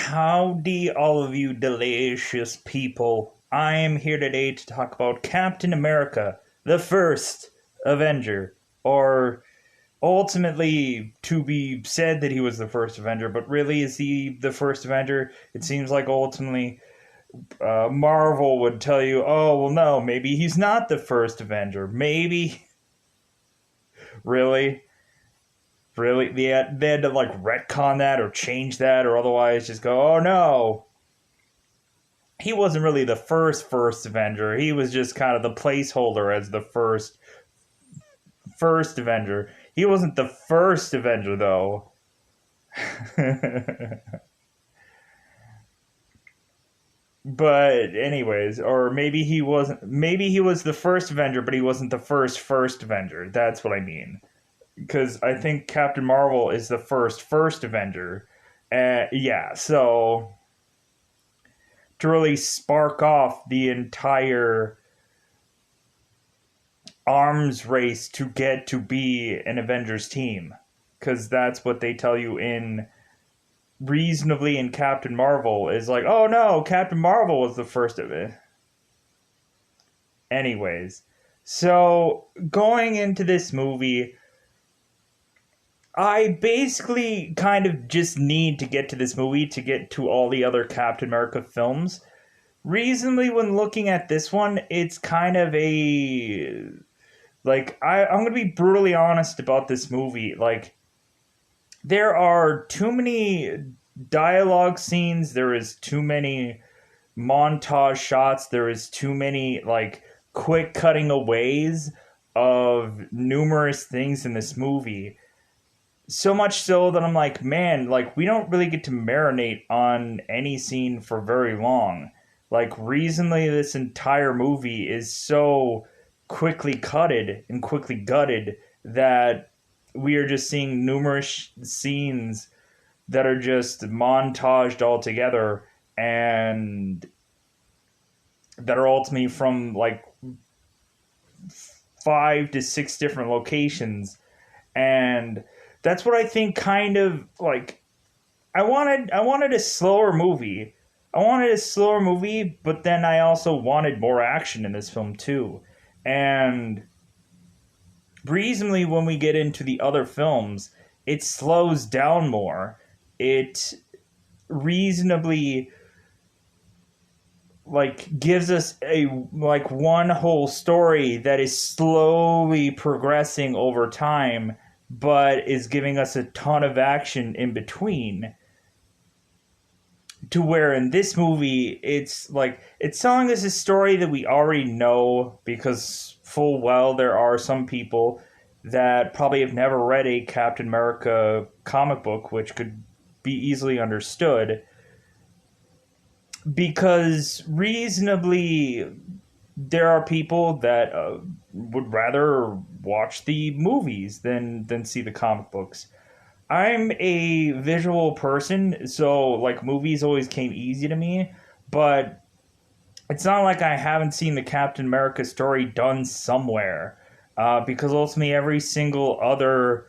Howdy, all of you delicious people. I am here today to talk about Captain America, the first Avenger, or ultimately to be said that he was the first Avenger, but really is he the first Avenger? It seems like ultimately Marvel would tell you, oh, well, no, maybe he's not the first Avenger. Maybe. Really? Really? They had to like retcon that or change that or otherwise just go, oh no, he wasn't really the first Avenger. He was just kind of the placeholder as the first Avenger. He wasn't the first Avenger though. But anyways, or maybe he wasn't. Maybe he was the first Avenger, but he wasn't the first Avenger. That's what I mean. Because I think Captain Marvel is the first Avenger. Yeah, so to really spark off the entire arms race to get to be an Avengers team, because that's what they tell you in reasonably in Captain Marvel is like, oh no, Captain Marvel was the first of it. Anyways, so going into this movie, I basically kind of just need to get to this movie to get to all the other Captain America films. Reasonably, when looking at this one, it's kind of a I'm gonna be brutally honest about this movie. Like, there are too many dialogue scenes. There is too many montage shots. There is too many like quick cutting aways of numerous things in this movie. So much so that I'm like, man, like we don't really get to marinate on any scene for very long. Like reasonably, this entire movie is so quickly cutted and quickly gutted that we are just seeing numerous scenes that are just montaged all together and that are ultimately from like 5 to 6 different locations. And that's what I think kind of like I wanted a slower movie. I wanted a slower movie, but then I also wanted more action in this film too. And reasonably when we get into the other films, it slows down more. It reasonably like gives us a like one whole story that is slowly progressing over time but is giving us a ton of action in between, to where in this movie it's like it's telling us a story that we already know, because full well there are some people that probably have never read a Captain America comic book, which could be easily understood, because reasonably there are people that would rather watch the movies than see the comic books. I'm a visual person, so like movies always came easy to me, but it's not like I haven't seen the Captain America story done somewhere. Because ultimately every single other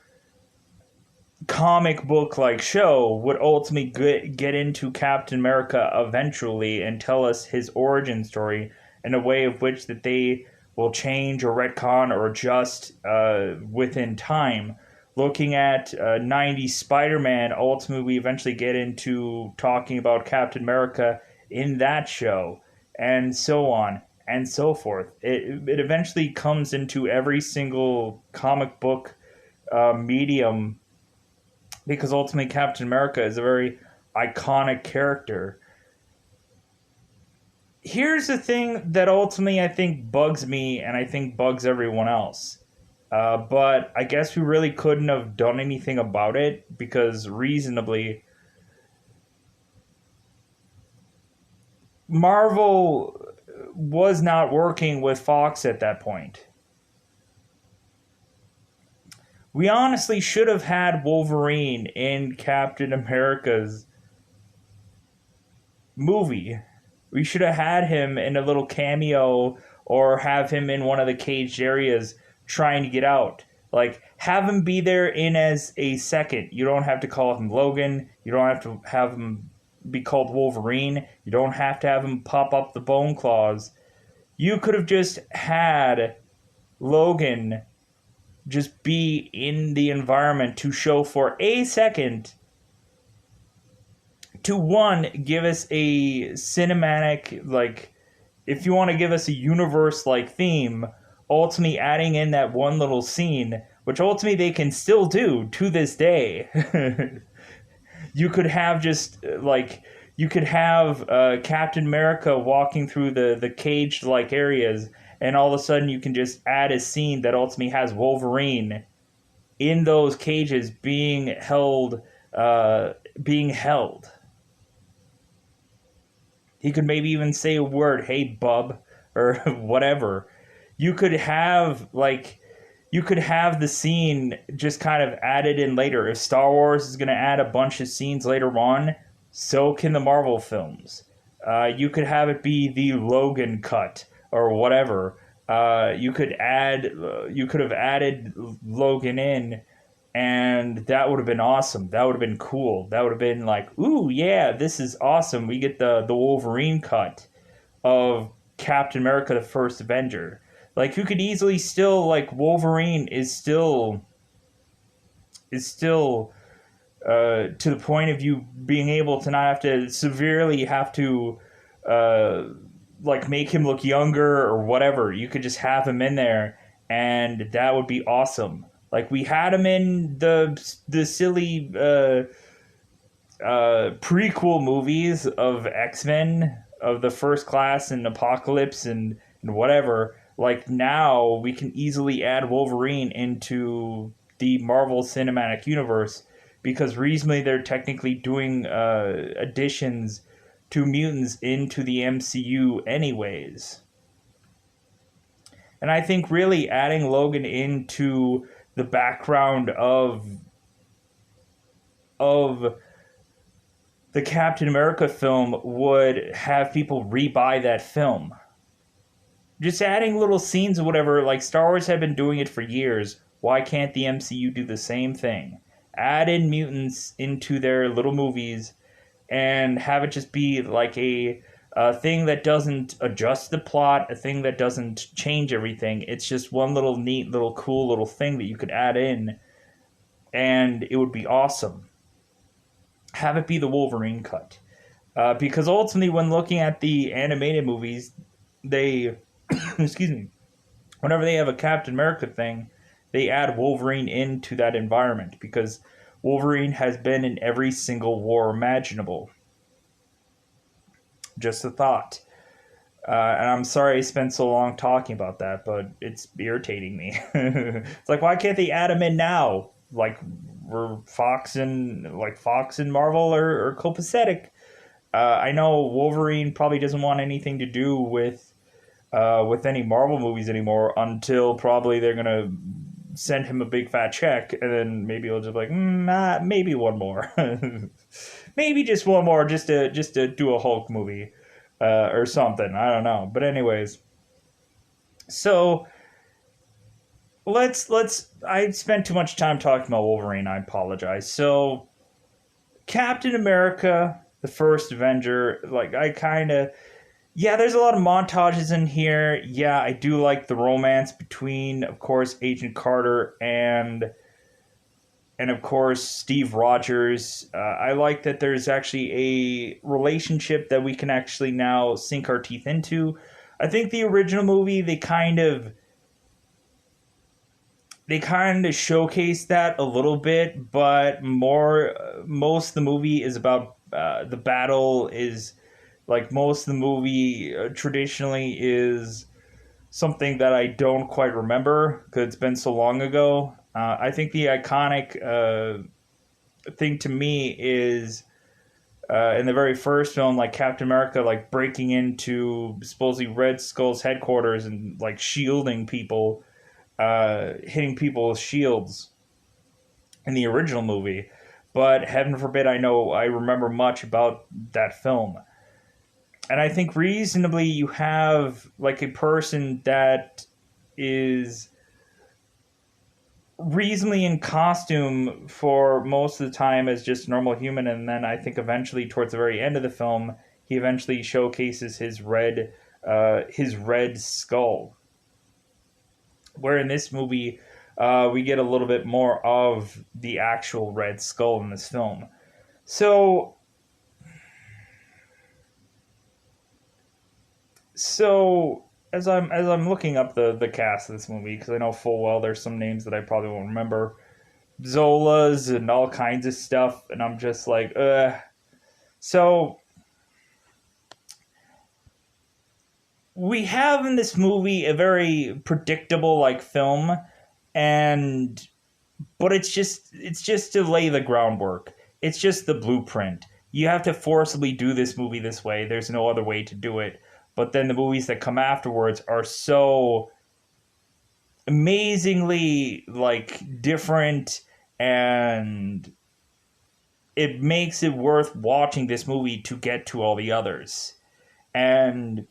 comic book like show would ultimately get into Captain America eventually and tell us his origin story in a way of which that they will change or retcon or adjust within time. Looking at 90s Spider-Man, ultimately we eventually get into talking about Captain America in that show, and so on and so forth. It eventually comes into every single comic book medium, because ultimately Captain America is a very iconic character. Here's the thing that ultimately I think bugs me and I think bugs everyone else. But I guess we really couldn't have done anything about it because reasonably, Marvel was not working with Fox at that point. We honestly should have had Wolverine in Captain America's movie. We should have had him in a little cameo or have him in one of the caged areas trying to get out. Like, have him be there in as a second. You don't have to call him Logan. You don't have to have him be called Wolverine. You don't have to have him pop up the bone claws. You could have just had Logan just be in the environment to show for a second to one give us a cinematic, like, if you want to give us a universe like theme, ultimately adding in that one little scene, which ultimately they can still do to this day. You could have just like you could have Captain America walking through the caged like areas, and all of a sudden you can just add a scene that ultimately has Wolverine in those cages uh, being held. He could maybe even say a word, "Hey, bub," or whatever. You could have like you could have the scene just kind of added in later. If Star Wars is going to add a bunch of scenes later on, so can the Marvel films. You could have it be the Logan cut or whatever. You could have added Logan in, and that would have been awesome. That would have been cool. That would have been like, ooh, yeah, this is awesome. We get the Wolverine cut of Captain America, the first Avenger. Like, you could easily still, like, Wolverine is still to the point of you being able to not have to severely have to uh, like make him look younger or whatever. You could just have him in there, and that would be awesome. Like, we had him in the silly prequel movies of X-Men, of the First Class and Apocalypse and whatever. Like, now we can easily add Wolverine into the Marvel Cinematic Universe, because reasonably they're technically doing additions to mutants into the MCU anyways. And I think really adding Logan into the background of the Captain America film would have people rebuy that film. Just adding little scenes or whatever, like Star Wars had been doing it for years. Why can't the MCU do the same thing? Add in mutants into their little movies and have it just be like a thing that doesn't adjust the plot, a thing that doesn't change everything. It's just one little neat, little cool little thing that you could add in, and it would be awesome. Have it be the Wolverine cut. Because ultimately, when looking at the animated movies, they, excuse me, whenever they have a Captain America thing, they add Wolverine into that environment because Wolverine has been in every single war imaginable. Just a thought. And I'm sorry I spent so long talking about that, but it's irritating me. It's like, why can't they add him in now? Like, we're Fox and Marvel are copacetic. I know Wolverine probably doesn't want anything to do with any Marvel movies anymore until probably they're gonna send him a big fat check, and then maybe he'll just be like, maybe one more, maybe just one more, just to do a Hulk movie, or something. I don't know, but anyways, so let's. I spent too much time talking about Wolverine. I apologize. So Captain America, the first Avenger, like I kind of yeah, there's a lot of montages in here. Yeah, I do like the romance between, of course, Agent Carter and of course Steve Rogers. I like that there's actually a relationship that we can actually now sink our teeth into. I think the original movie they kind of showcase that a little bit, but most of the movie is about the battle is like most of the movie traditionally is something that I don't quite remember because it's been so long ago. I think the iconic thing to me is in the very first film, like Captain America, like breaking into supposedly Red Skull's headquarters and like shielding people, hitting people with shields in the original movie. But heaven forbid I remember much about that film. And I think reasonably you have like a person that is reasonably in costume for most of the time as just a normal human, and then I think eventually towards the very end of the film, he eventually showcases his red skull. Where in this movie, we get a little bit more of the actual red skull in this film. So, so as I'm looking up the cast of this movie, because I know full well there's some names that I probably won't remember, Zolas and all kinds of stuff, and I'm just like, So we have in this movie a very predictable like film, and but it's just to lay the groundwork. It's just the blueprint. You have to forcibly do this movie this way. There's no other way to do it. But then the movies that come afterwards are so amazingly like different, and it makes it worth watching this movie to get to all the others. And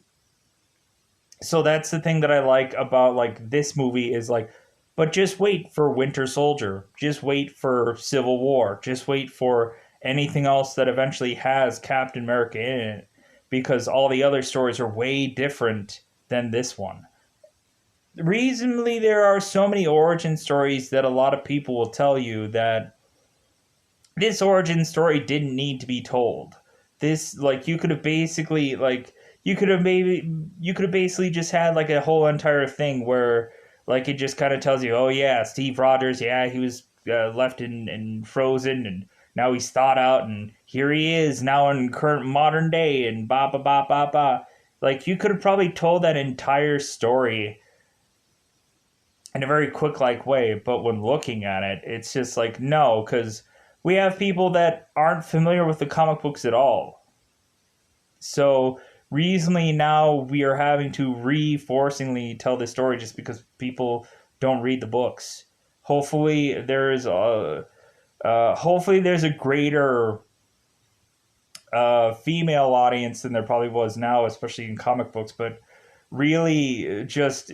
so that's the thing that I like about like this movie is like, but just wait for Winter Soldier, just wait for Civil War, just wait for anything else that eventually has Captain America in it, because all the other stories are way different than this one. Reasonably, there are so many origin stories that a lot of people will tell you that this origin story didn't need to be told. This like you could have basically just had like a whole entire thing where like it just kind of tells you, oh yeah, Steve Rogers, yeah, he was left in frozen, and now he's thawed out, and here he is now in current modern day, and ba ba ba ba ba. Like you could have probably told that entire story in a very quick like way, but when looking at it, it's just like no, because we have people that aren't familiar with the comic books at all. So recently now we are having to reforcingly tell this story just because people don't read the books. Hopefully there's a greater female audience than there probably was now, especially in comic books. But really, just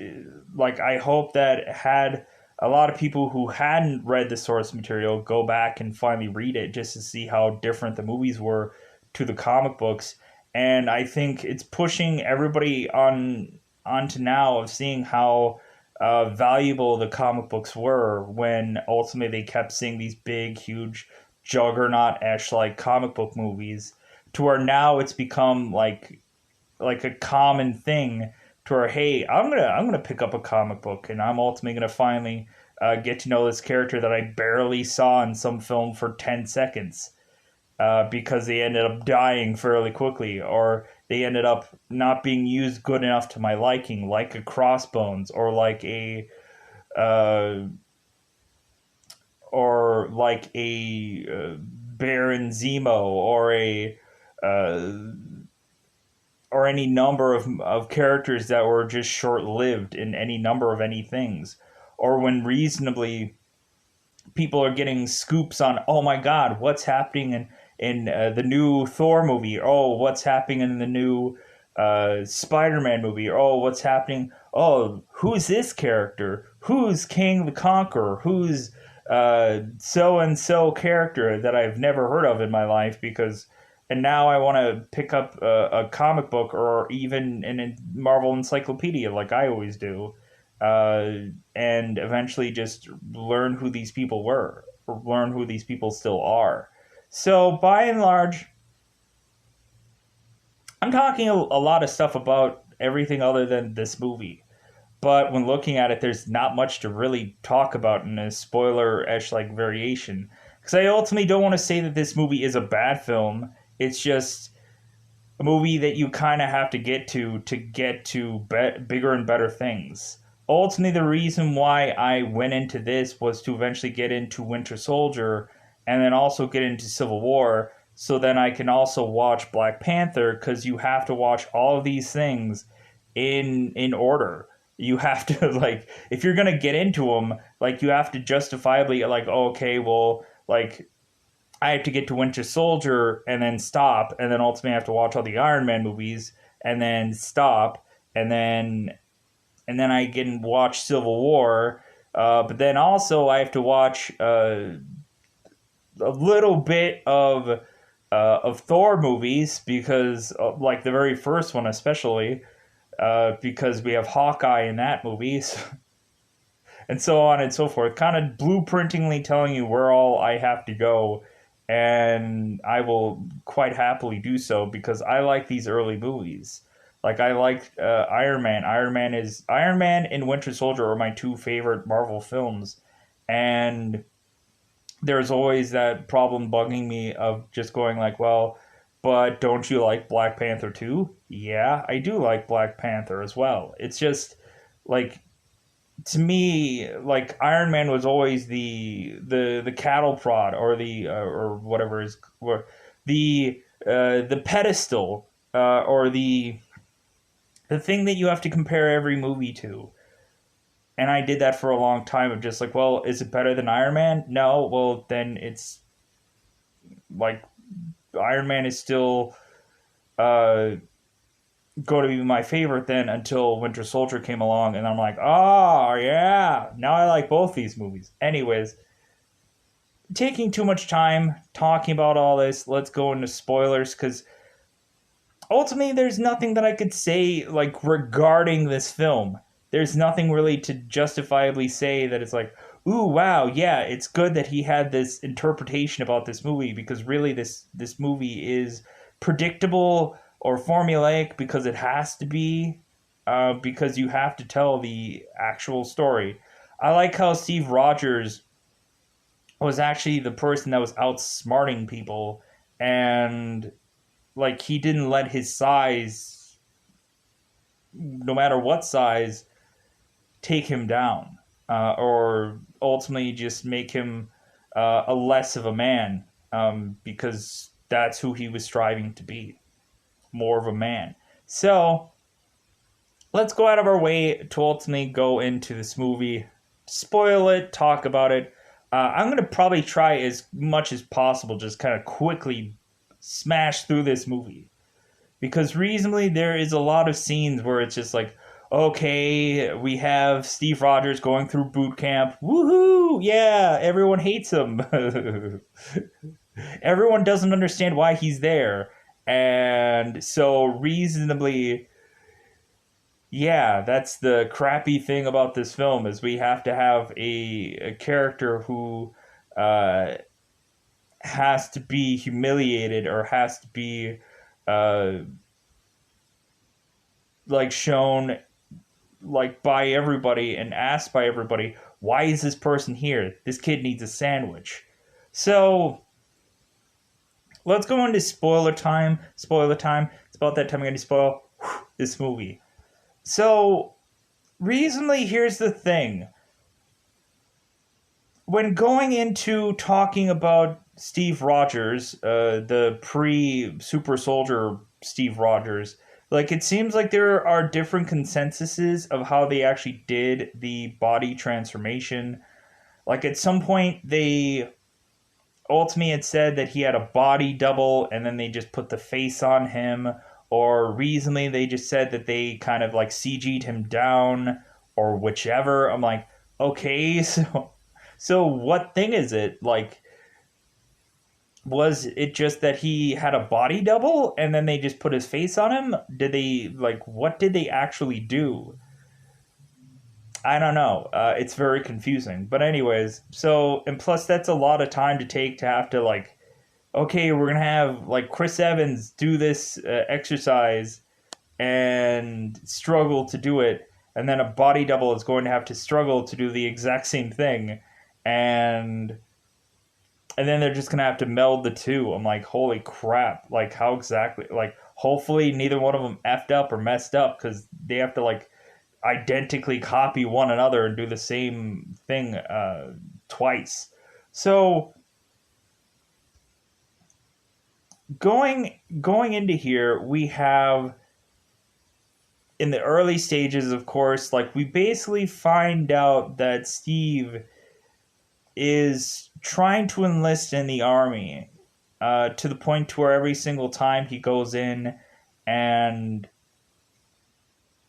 like I hope that had a lot of people who hadn't read the source material go back and finally read it just to see how different the movies were to the comic books. And I think it's pushing everybody onto now of seeing how valuable the comic books were when ultimately they kept seeing these big, huge, juggernaut-esque like comic book movies, to where now it's become like a common thing to where hey, I'm gonna pick up a comic book and I'm ultimately gonna finally get to know this character that I barely saw in some film for 10 seconds because they ended up dying fairly quickly, or they ended up not being used good enough to my liking, like a Crossbones, uh, or like a Baron Zemo, uh, or any number of characters that were just short lived in any number of any things, or when reasonably people are getting scoops on, oh my god, what's happening in the new Thor movie, oh what's happening in the new Spider-Man movie, oh what's happening, oh who's this character, who's King the Conqueror, who's so and so character that I've never heard of in my life, because and now I want to pick up a comic book or even a Marvel encyclopedia like I always do, uh, and eventually just learn who these people were, or learn who these people still are. So by and large, I'm talking a lot of stuff about everything other than this movie. But when looking at it, there's not much to really talk about in a spoiler-ish like variation. Because I ultimately don't want to say that this movie is a bad film. It's just a movie that you kind of have to get to bigger and better things. Ultimately, the reason why I went into this was to eventually get into Winter Soldier and then also get into Civil War, so then I can also watch Black Panther, because you have to watch all of these things in order. You have to like, if you're gonna get into them, like you have to justifiably like, oh, okay, well, like I have to get to Winter Soldier and then stop, and then ultimately I have to watch all the Iron Man movies and then stop, and then I can watch Civil War, But then also I have to watch a little bit of Thor movies because, like the very first one, especially because we have Hawkeye in that movie, and so on and so forth. Kind of blueprintingly telling you where all I have to go, and I will quite happily do so because I like these early movies. Like I like Iron Man. Iron Man and Winter Soldier are my two favorite Marvel films, and there's always that problem bugging me of just going like, well, but don't you like Black Panther too? Yeah, I do like Black Panther as well. It's just like to me, like Iron Man was always the cattle prod or the or whatever is or the pedestal or the thing that you have to compare every movie to. And I did that for a long time of just like, well, is it better than Iron Man? No. Well, then it's like Iron Man is still uh, going to be my favorite then until Winter Soldier came along, and I'm like, oh yeah, now I like both these movies. Anyways, taking too much time talking about all this, let's go into spoilers because ultimately there's nothing that I could say like regarding this film. There's nothing really to justifiably say that it's like, ooh, wow, yeah, it's good that he had this interpretation about this movie because really this movie is predictable or formulaic because it has to be, because you have to tell the actual story. I like how Steve Rogers was actually the person that was outsmarting people, and like he didn't let his size, no matter what size, take him down, or ultimately just make him a less of a man, because that's who he was striving to be, more of a man. So let's go out of our way to ultimately go into this movie, spoil it, talk about it. I'm going to probably try as much as possible, just kind of quickly smash through this movie because reasonably there is a lot of scenes where it's just like, okay, we have Steve Rogers going through boot camp. Woohoo! Yeah, everyone hates him. Everyone doesn't understand why he's there. And so reasonably, yeah, that's the crappy thing about this film is we have to have a character who uh, has to be humiliated or has to be uh, like shown like by everybody and asked by everybody, why is this person here? This kid needs a sandwich. So let's go into spoiler time. Spoiler time. It's about that time I'm going to spoil this movie. So reasonably, here's the thing. When going into talking about Steve Rogers, the pre Super Soldier Steve Rogers, like it seems like there are different consensuses of how they actually did the body transformation. Like at some point, they ultimately had said that he had a body double, and then they just put the face on him. Or recently, they just said that they kind of like CG'd him down, or whichever. I'm like, okay, so what thing is it? Like, was it just that he had a body double and then they just put his face on him? Did they, like, what did they actually do? I don't know. It's very confusing. But, anyways, so, and plus, that's a lot of time to take to have to, like, okay, we're going to have, like, Chris Evans do this exercise and struggle to do it. And then a body double is going to have to struggle to do the exact same thing. And then they're just gonna have to meld the two. I'm like, holy crap! Like, how exactly? Like, hopefully neither one of them effed up or messed up because they have to like identically copy one another and do the same thing twice. So going into here, we have in the early stages, of course, like we basically find out that Steve is trying to enlist in the army, to the point to where every single time he goes in, and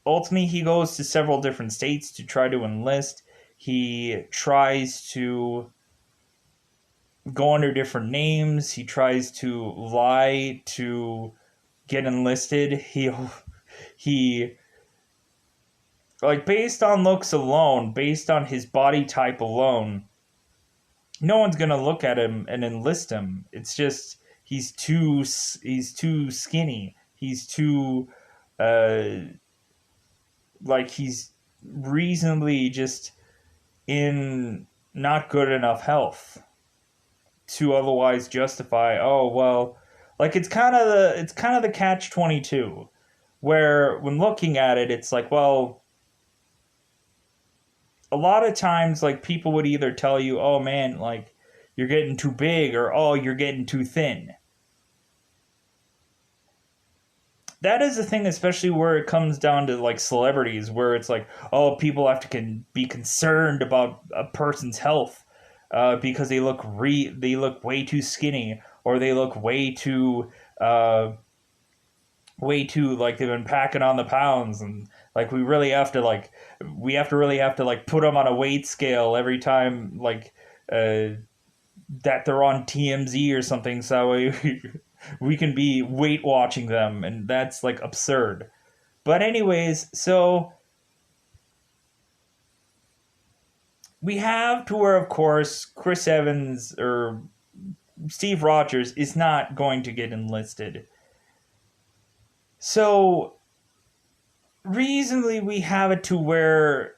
ultimately he goes to several different states to try to enlist. He tries to go under different names. He tries to lie to get enlisted. He like, based on looks alone, based on his body type alone, no one's gonna look at him and enlist him. It's just he's too skinny. He's too uh like he's reasonably just in not good enough health to otherwise justify, oh well, like it's kind of the catch 22, where when looking at it it's like, well, a lot of times like people would either tell you, oh man, like you're getting too big, or oh you're getting too thin. That is the thing, especially where it comes down to like celebrities, where it's like, oh, people have to be concerned about a person's health because they look way too skinny, or they look uh, way too like they've been packing on the pounds, and like we have to like put them on a weight scale every time, like uh, that they're on TMZ or something, so we can be weight watching them, and that's like absurd. But anyways, so we have to where, of course, Chris Evans or Steve Rogers is not going to get enlisted. So reasonably, we have it to where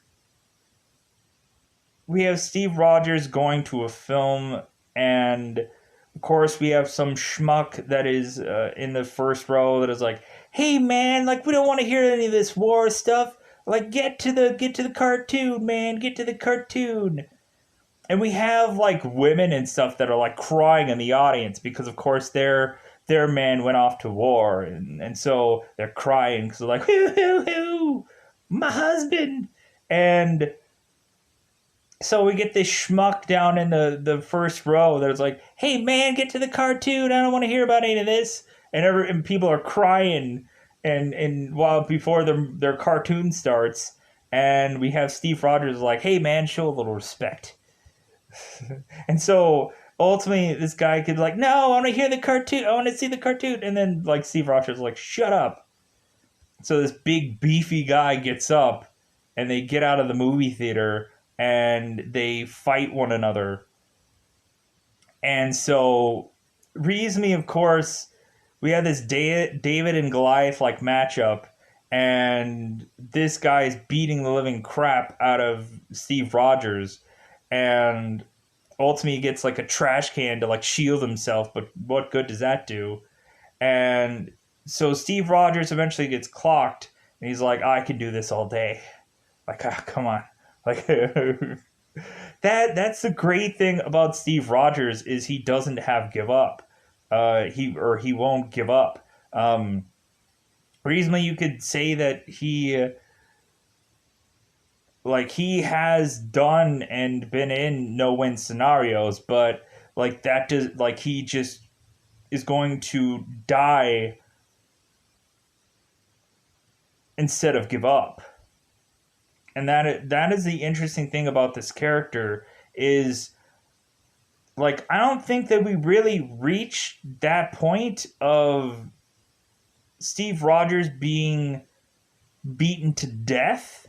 we have Steve Rogers going to a film, and of course we have some schmuck that is in the first row that is like, "Hey man, like we don't want to hear any of this war stuff. Like get to the cartoon, man. Get to the cartoon." And we have like women and stuff that are like crying in the audience because of course their man went off to war, and so they're crying because they're like, hoo hoo hoo, my husband. And so we get this schmuck down in the first row that's like, hey man, get to the cartoon, I don't want to hear about any of this. And people are crying, and while before their cartoon starts, and we have Steve Rogers like, hey man, show a little respect. And so ultimately, this guy could like, no, I want to hear the cartoon. I want to see the cartoon. And then like Steve Rogers is like, shut up. So this big beefy guy gets up, and they get out of the movie theater and they fight one another. And so reasonably, of course, we have this David and Goliath like matchup, and this guy is beating the living crap out of Steve Rogers, and ultimately he gets like a trash can to like shield himself, but what good does that do? And so Steve Rogers eventually gets clocked, and he's like, I can do this all day. Like, ah, come on. Like that's the great thing about Steve Rogers is he doesn't have give up. He won't give up. Reasonably, you could say that he has done and been in no win scenarios, but like that does like he just is going to die instead of give up. And that is the interesting thing about this character is like I don't think that we really reach that point of Steve Rogers being beaten to death,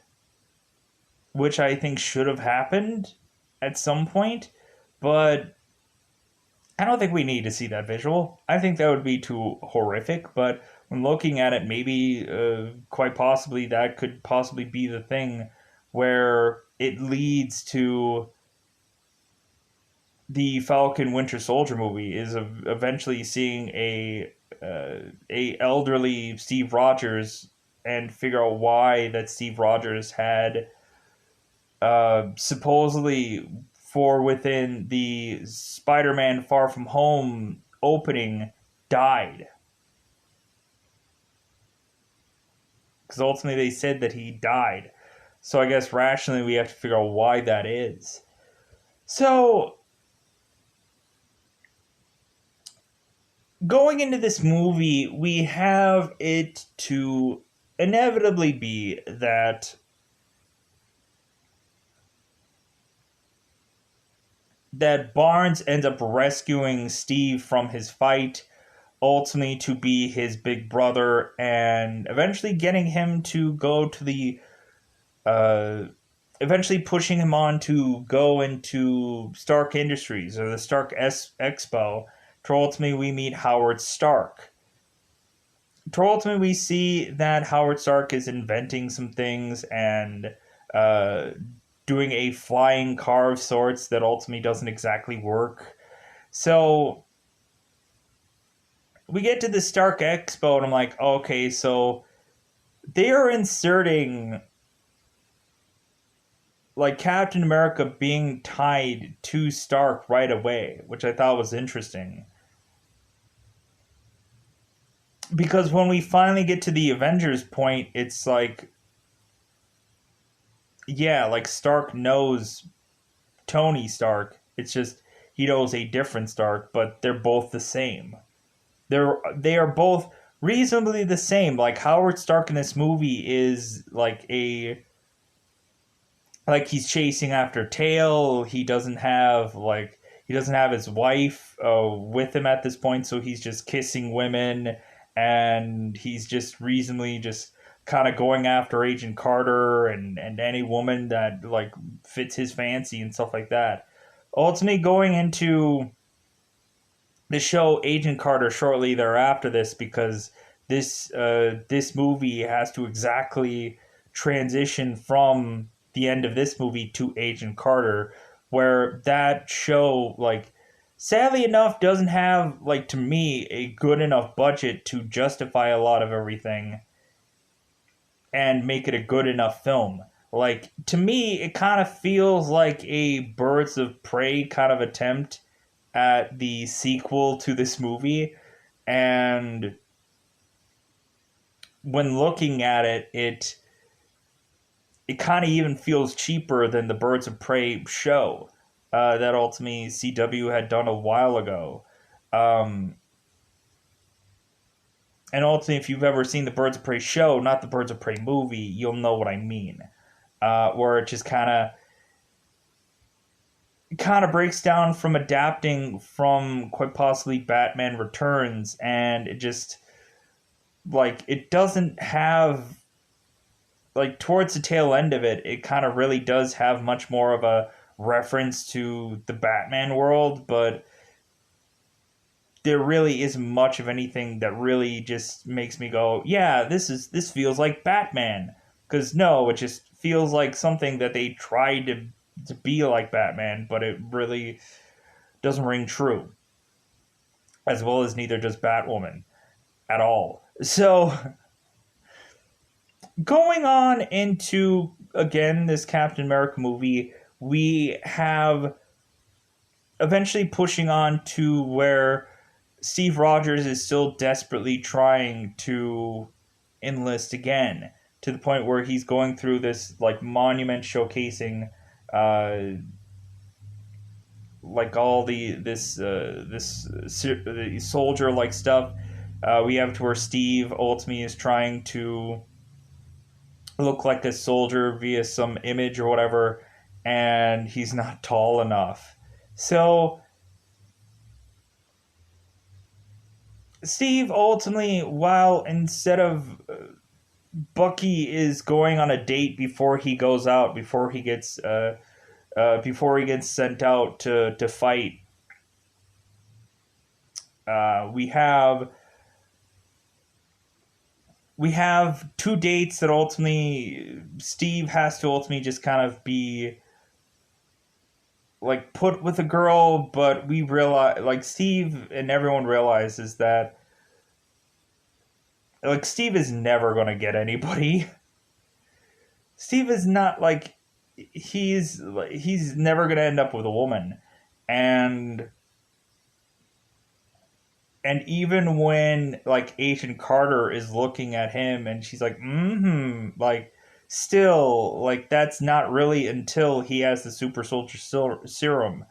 which I think should have happened at some point, but I don't think we need to see that visual. I think that would be too horrific, but when looking at it, maybe quite possibly that could possibly be the thing where it leads to the Falcon Winter Soldier movie is eventually seeing a elderly Steve Rogers and figure out why that Steve Rogers had supposedly for within the Spider-Man Far From Home opening died. Because ultimately they said that he died. So I guess rationally we have to figure out why that is. So going into this movie, we have it to inevitably be that that Barnes ends up rescuing Steve from his fight, ultimately to be his big brother, and eventually getting him to go to the uh, eventually pushing him on to go into Stark Industries or the Expo. To ultimately we meet Howard Stark. To ultimately we see that Howard Stark is inventing some things and uh, doing a flying car of sorts that ultimately doesn't exactly work. So we get to the Stark Expo, and I'm like, okay, so they are inserting like Captain America being tied to Stark right away, which I thought was interesting. Because when we finally get to the Avengers point, it's like, yeah, like Stark knows Tony Stark. It's just he knows a different Stark, but they're both the same. They are both reasonably the same. Like Howard Stark in this movie is like he's chasing after tail. He doesn't have his wife with him at this point, so he's just kissing women, and he's just reasonably just kind of going after Agent Carter and any woman that like fits his fancy and stuff like that. Ultimately, going into the show Agent Carter shortly thereafter this, because this movie has to exactly transition from the end of this movie to Agent Carter, where that show like sadly enough doesn't have, like, to me, a good enough budget to justify a lot of everything and make it a good enough film. Like, to me, it kind of feels like a Birds of Prey kind of attempt at the sequel to this movie. And when looking at it, it kind of even feels cheaper than the Birds of Prey show that ultimately CW had done a while ago. Um, and ultimately, if you've ever seen the Birds of Prey show, not the Birds of Prey movie, you'll know what I mean. Where it just kind of breaks down from adapting from quite possibly Batman Returns, and it just like it doesn't have, like, towards the tail end of it, it kind of really does have much more of a reference to the Batman world, but there really isn't much of anything that really just makes me go, yeah, this feels like Batman. Because no, it just feels like something that they tried to be like Batman, but it really doesn't ring true. As well as neither does Batwoman at all. So going on into again this Captain America movie, we have eventually pushing on to where Steve Rogers is still desperately trying to enlist again, to the point where he's going through this like monument showcasing like all the soldier like stuff. We have to where Steve ultimately is trying to look like a soldier via some image or whatever, and he's not tall enough. So Steve ultimately, while instead of Bucky is going on a date before he goes out, before he gets sent out to fight, uh, we have we have two dates that ultimately Steve has to ultimately just kind of be like put with a girl, but we realize, like, Steve and everyone realizes that like Steve is never gonna get anybody. Steve is not like he's never gonna end up with a woman, and even when like Agent Carter is looking at him and she's like, like, still, like, that's not really until he has the super soldier serum.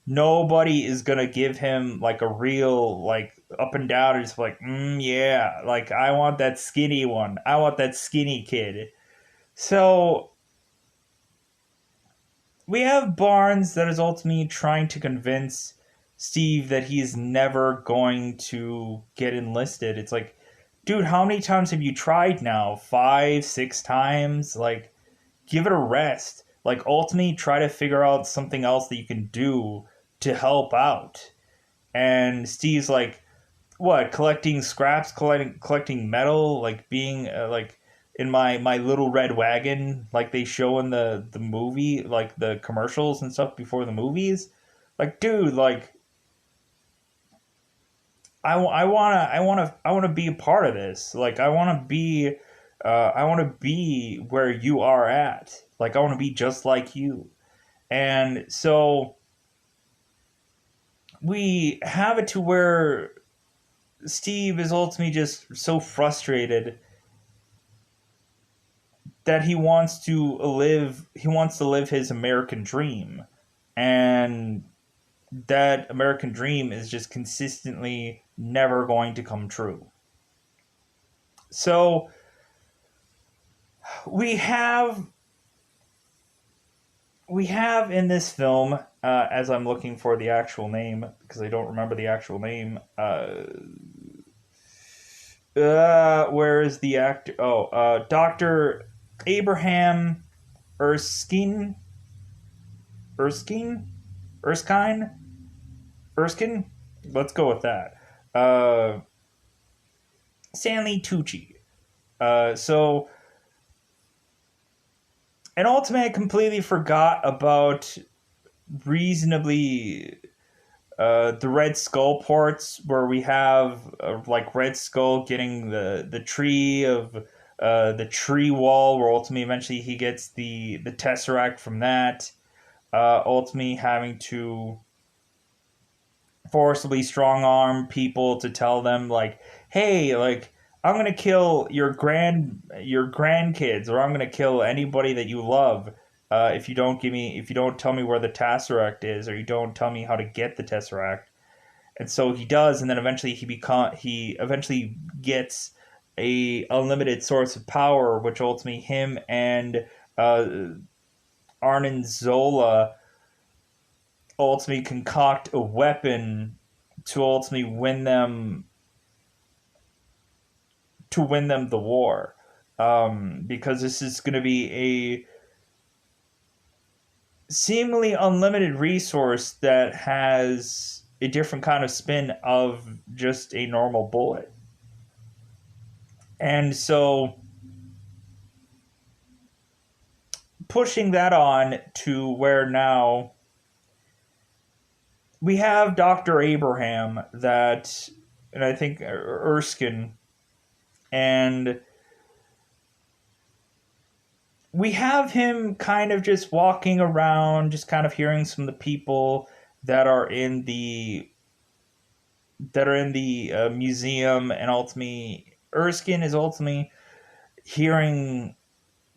Nobody is gonna give him like a real like up and down. It's like, yeah, like I want that skinny one. I want that skinny kid. So we have Barnes that is ultimately trying to convince Steve that he's never going to get enlisted. It's like, dude, how many times have you tried now? Five, six times? Like, give it a rest. Like, ultimately, try to figure out something else that you can do to help out. And Steve's like, what, collecting scraps, collecting metal, like being like in my little red wagon, like they show in the movie, like the commercials and stuff before the movies. Like, dude, like I wanna be a part of this. Like, I want to be where you are at. Like, I want to be just like you. And so we have it to where Steve is ultimately just so frustrated that he wants to live his American dream. And that American dream is just consistently never going to come true. So we have we have in this film, as I'm looking for the actual name because I don't remember the actual name. Where is the actor? Oh, Doctor Abraham Erskine, Erskine, Erskine, Erskine. Let's go with that. Uh, Stanley Tucci. So, and ultimately, I completely forgot about reasonably the Red Skull ports where we have like Red Skull getting the tree of the tree wall, where ultimately eventually he gets the Tesseract from that. Ultimately having to forcibly strong arm people to tell them like, hey, like I'm gonna kill your grandkids, or I'm gonna kill anybody that you love if you don't tell me where the Tesseract is, or you don't tell me how to get the Tesseract. And so he does, and then eventually he eventually gets a unlimited source of power, which ultimately him and uh, Arnon Zola ultimately concoct a weapon to ultimately win them the war. Because this is going to be a seemingly unlimited resource that has a different kind of spin of just a normal bullet. And so pushing that on to where now we have Dr. Abraham that, and I think Erskine, and we have him kind of just walking around, just kind of hearing some of the people that are in the museum, and ultimately Erskine is ultimately hearing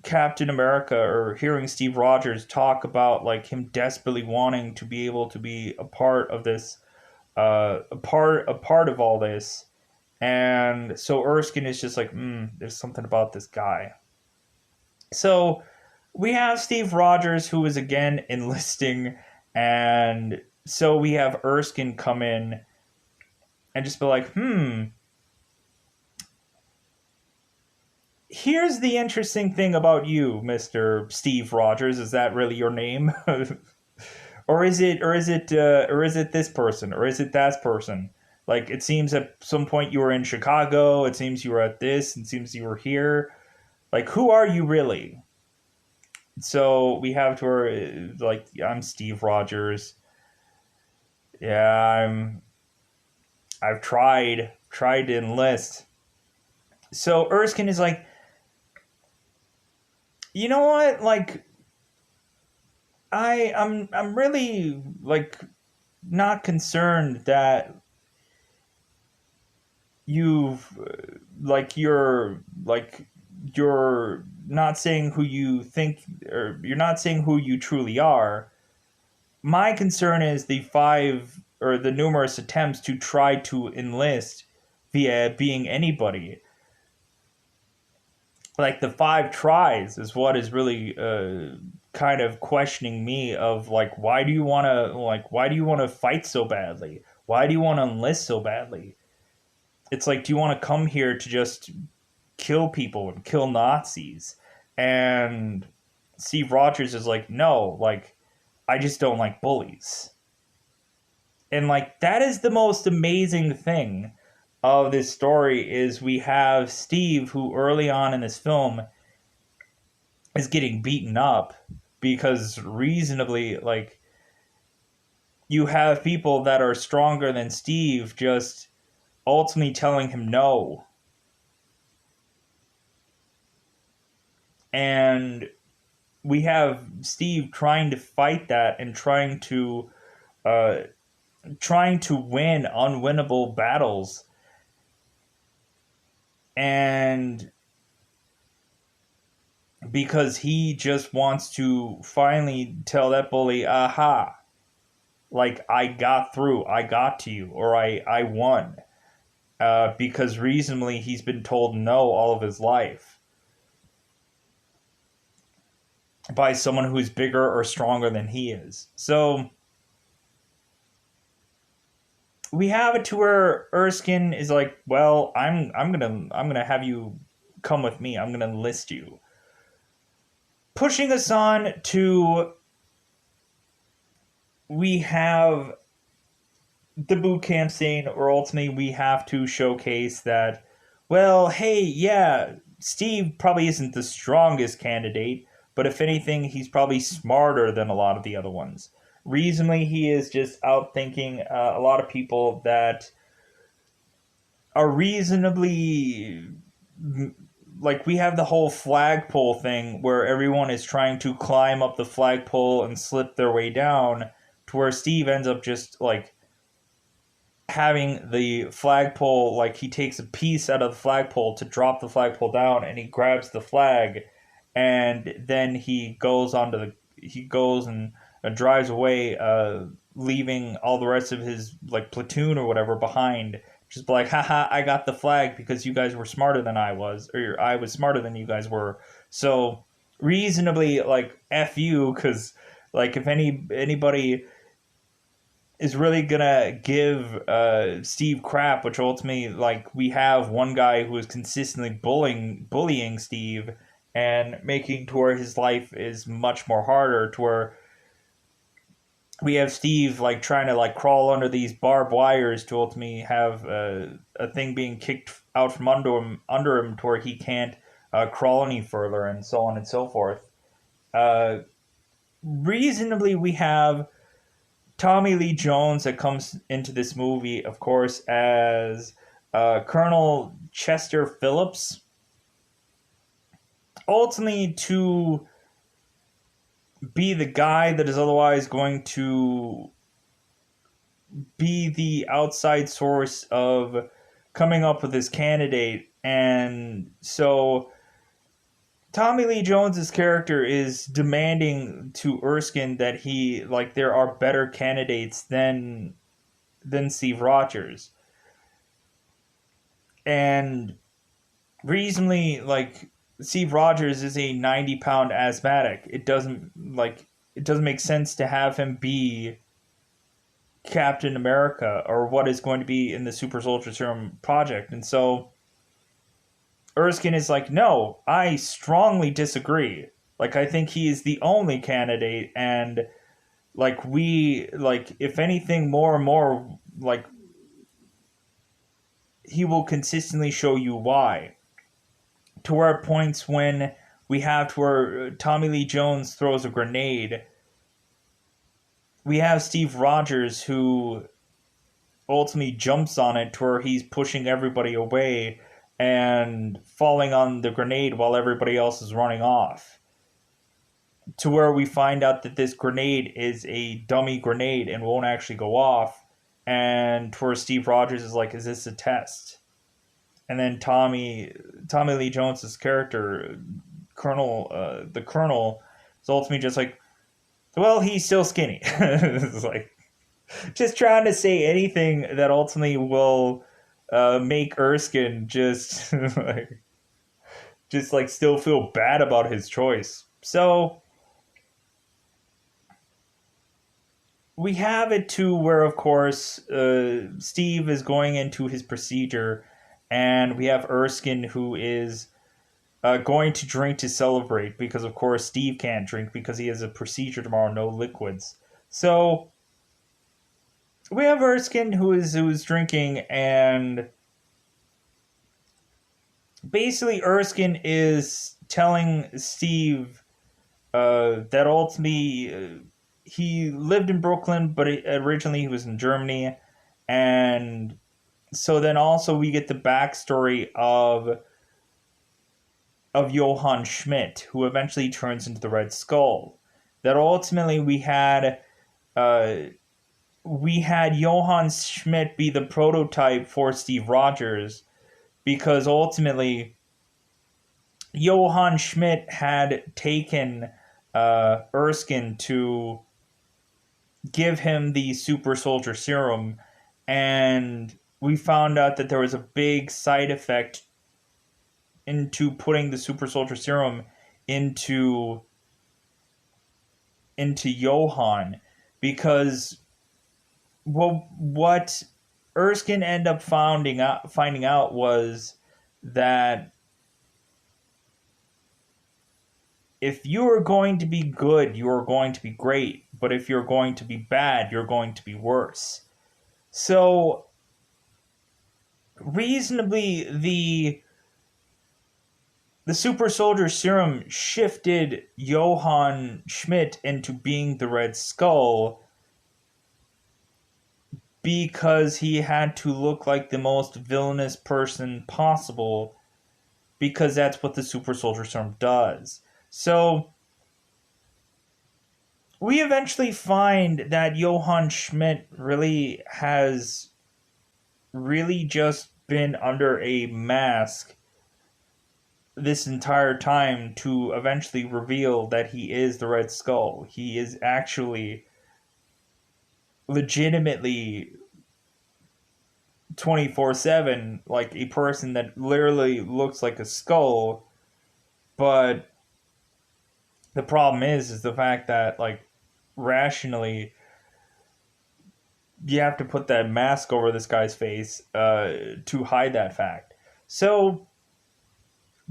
Captain America or hearing Steve Rogers talk about like him desperately wanting to be able to be a part of this, a part of all this. And so Erskine is just like, there's something about this guy. So we have Steve Rogers, who is again enlisting, and so we have Erskine come in and just be like, here's the interesting thing about you, Mr. Steve Rogers. Is that really your name? Or is it this person? Or is it that person? Like, it seems at some point you were in Chicago, it seems you were at this, it seems you were here. Like, who are you really? So we have to her like, I'm Steve Rogers. Yeah, I've tried to enlist. So Erskine is like, you know what? Like, I'm really like not concerned that you've like you're not saying who you think, or you're not saying who you truly are. My concern is the five or the numerous attempts to try to enlist via being anybody. Like, the five tries is what is really kind of questioning me of like, why do you want to fight so badly? Why do you want to enlist so badly? It's like, do you want to come here to just kill people and kill Nazis? And Steve Rogers is like, no, like, I just don't like bullies. And like, that is the most amazing thing of this story is we have Steve, who early on in this film is getting beaten up because reasonably, like, you have people that are stronger than Steve just ultimately telling him no. And we have Steve trying to fight that and uh, trying to win unwinnable battles. And because he just wants to finally tell that bully, aha, like I got through, I got to you, or I won. Because reasonably he's been told no all of his life by someone who's bigger or stronger than he is. So we have it to where Erskine is like, well, I'm gonna have you come with me. I'm gonna enlist you. Pushing us on to we have the boot camp scene where ultimately we have to showcase that, well, hey, yeah, Steve probably isn't the strongest candidate, but if anything, he's probably smarter than a lot of the other ones. Reasonably, he is just outthinking a lot of people that are reasonably like we have the whole flagpole thing where everyone is trying to climb up the flagpole and slip their way down to where Steve ends up just like having the flagpole, like he takes a piece out of the flagpole to drop the flagpole down and he grabs the flag and then he goes and drives away, leaving all the rest of his like platoon or whatever behind, just like, haha, I got the flag because you guys were smarter than I was, or I was smarter than you guys were. So reasonably, like, F you, because like if anybody is really gonna give Steve crap, which ultimately, like, we have one guy who is consistently bullying Steve and making to where his life is much more harder, to where we have Steve like trying to like crawl under these barbed wires to ultimately have a thing being kicked out from under him to where he can't crawl any further, and so on and so forth. Uh, Reasonably, we have Tommy Lee Jones that comes into this movie, of course, as Colonel Chester Phillips. Ultimately, to be the guy that is otherwise going to be the outside source of coming up with this candidate. And so Tommy Lee Jones's character is demanding to Erskine that he, like, there are better candidates than Steve Rogers. And reasonably, like, Steve Rogers is a 90-pound asthmatic. It doesn't make sense to have him be Captain America or what is going to be in the Super Soldier Serum project. And so Erskine is like, no, I strongly disagree. Like, I think he is the only candidate, and if anything, more and more, like, he will consistently show you why. To where at points when we have to where Tommy Lee Jones throws a grenade, we have Steve Rogers who ultimately jumps on it to where he's pushing everybody away and falling on the grenade while everybody else is running off. To where we find out that this grenade is a dummy grenade and won't actually go off. And to where Steve Rogers is like, is this a test? And then Tommy Lee Jones's character, the Colonel, is ultimately just like, well, he's still skinny. It's like, just trying to say anything that ultimately will make Erskine just like still feel bad about his choice. So we have it too where, of course, Steve is going into his procedure, and we have Erskine who is going to drink to celebrate because, of course, Steve can't drink because he has a procedure tomorrow, no liquids. So we have Erskine who is drinking, and basically Erskine is telling Steve that ultimately he lived in Brooklyn, but originally he was in Germany, and so then also we get the backstory of Johann Schmidt, who eventually turns into the Red Skull. That ultimately uh, we had Johann Schmidt be the prototype for Steve Rogers, because ultimately Johann Schmidt had taken Erskine to give him the super soldier serum, and we found out that there was a big side effect into putting the super soldier serum into Johann, because what Erskine ended up finding out was that if you are going to be good, you are going to be great, but if you're going to be bad, you're going to be worse. So reasonably, the super soldier serum shifted Johann Schmidt into being the Red Skull because he had to look like the most villainous person possible, because that's what the super soldier serum does. So we eventually find that Johann Schmidt really just been under a mask this entire time to eventually reveal that he is the Red Skull. He is actually legitimately 24/7 like a person that literally looks like a skull, but the problem is the fact that, like, rationally you have to put that mask over this guy's face to hide that fact. So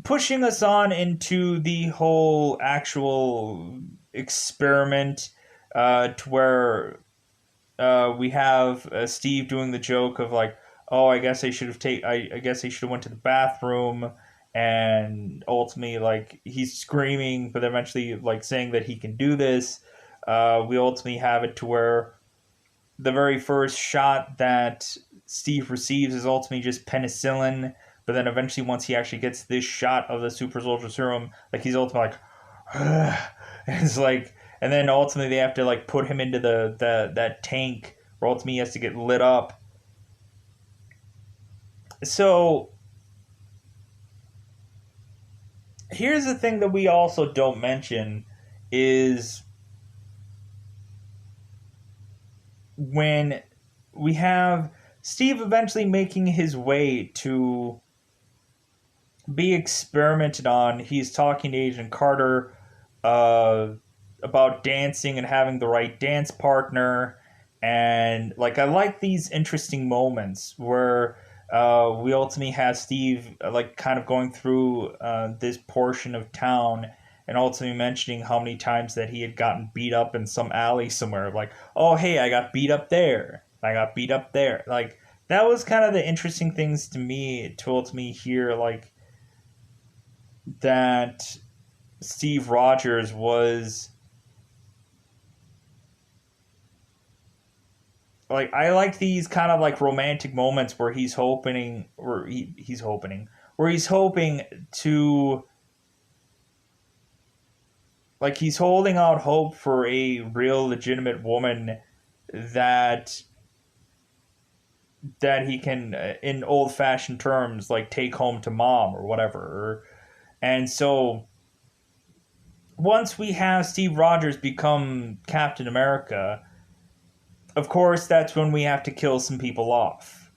pushing us on into the whole actual experiment, to where we have Steve doing the joke of like, oh, I guess I should have went to the bathroom, and ultimately like he's screaming, but eventually like saying that he can do this. We ultimately have it to where the very first shot that Steve receives is ultimately just penicillin. But then eventually, once he actually gets this shot of the super soldier serum, like he's ultimately like, it's like, and then ultimately they have to like put him into the that tank where ultimately he has to get lit up. So here's the thing that we also don't mention is when we have Steve eventually making his way to be experimented on. He's talking to Agent Carter uh, about dancing and having the right dance partner. And like I like these interesting moments where we ultimately have Steve like kind of going through this portion of town and ultimately mentioning how many times that he had gotten beat up in some alley somewhere. Like, oh hey, I got beat up there. I got beat up there. Like that was kind of the interesting things to me to ultimately hear, like that Steve Rogers was like, I like these kind of like romantic moments where he's hoping to, like, he's holding out hope for a real legitimate woman that he can, in old fashioned terms, like take home to mom or whatever. And so once we have Steve Rogers become Captain America, of course, that's when we have to kill some people off.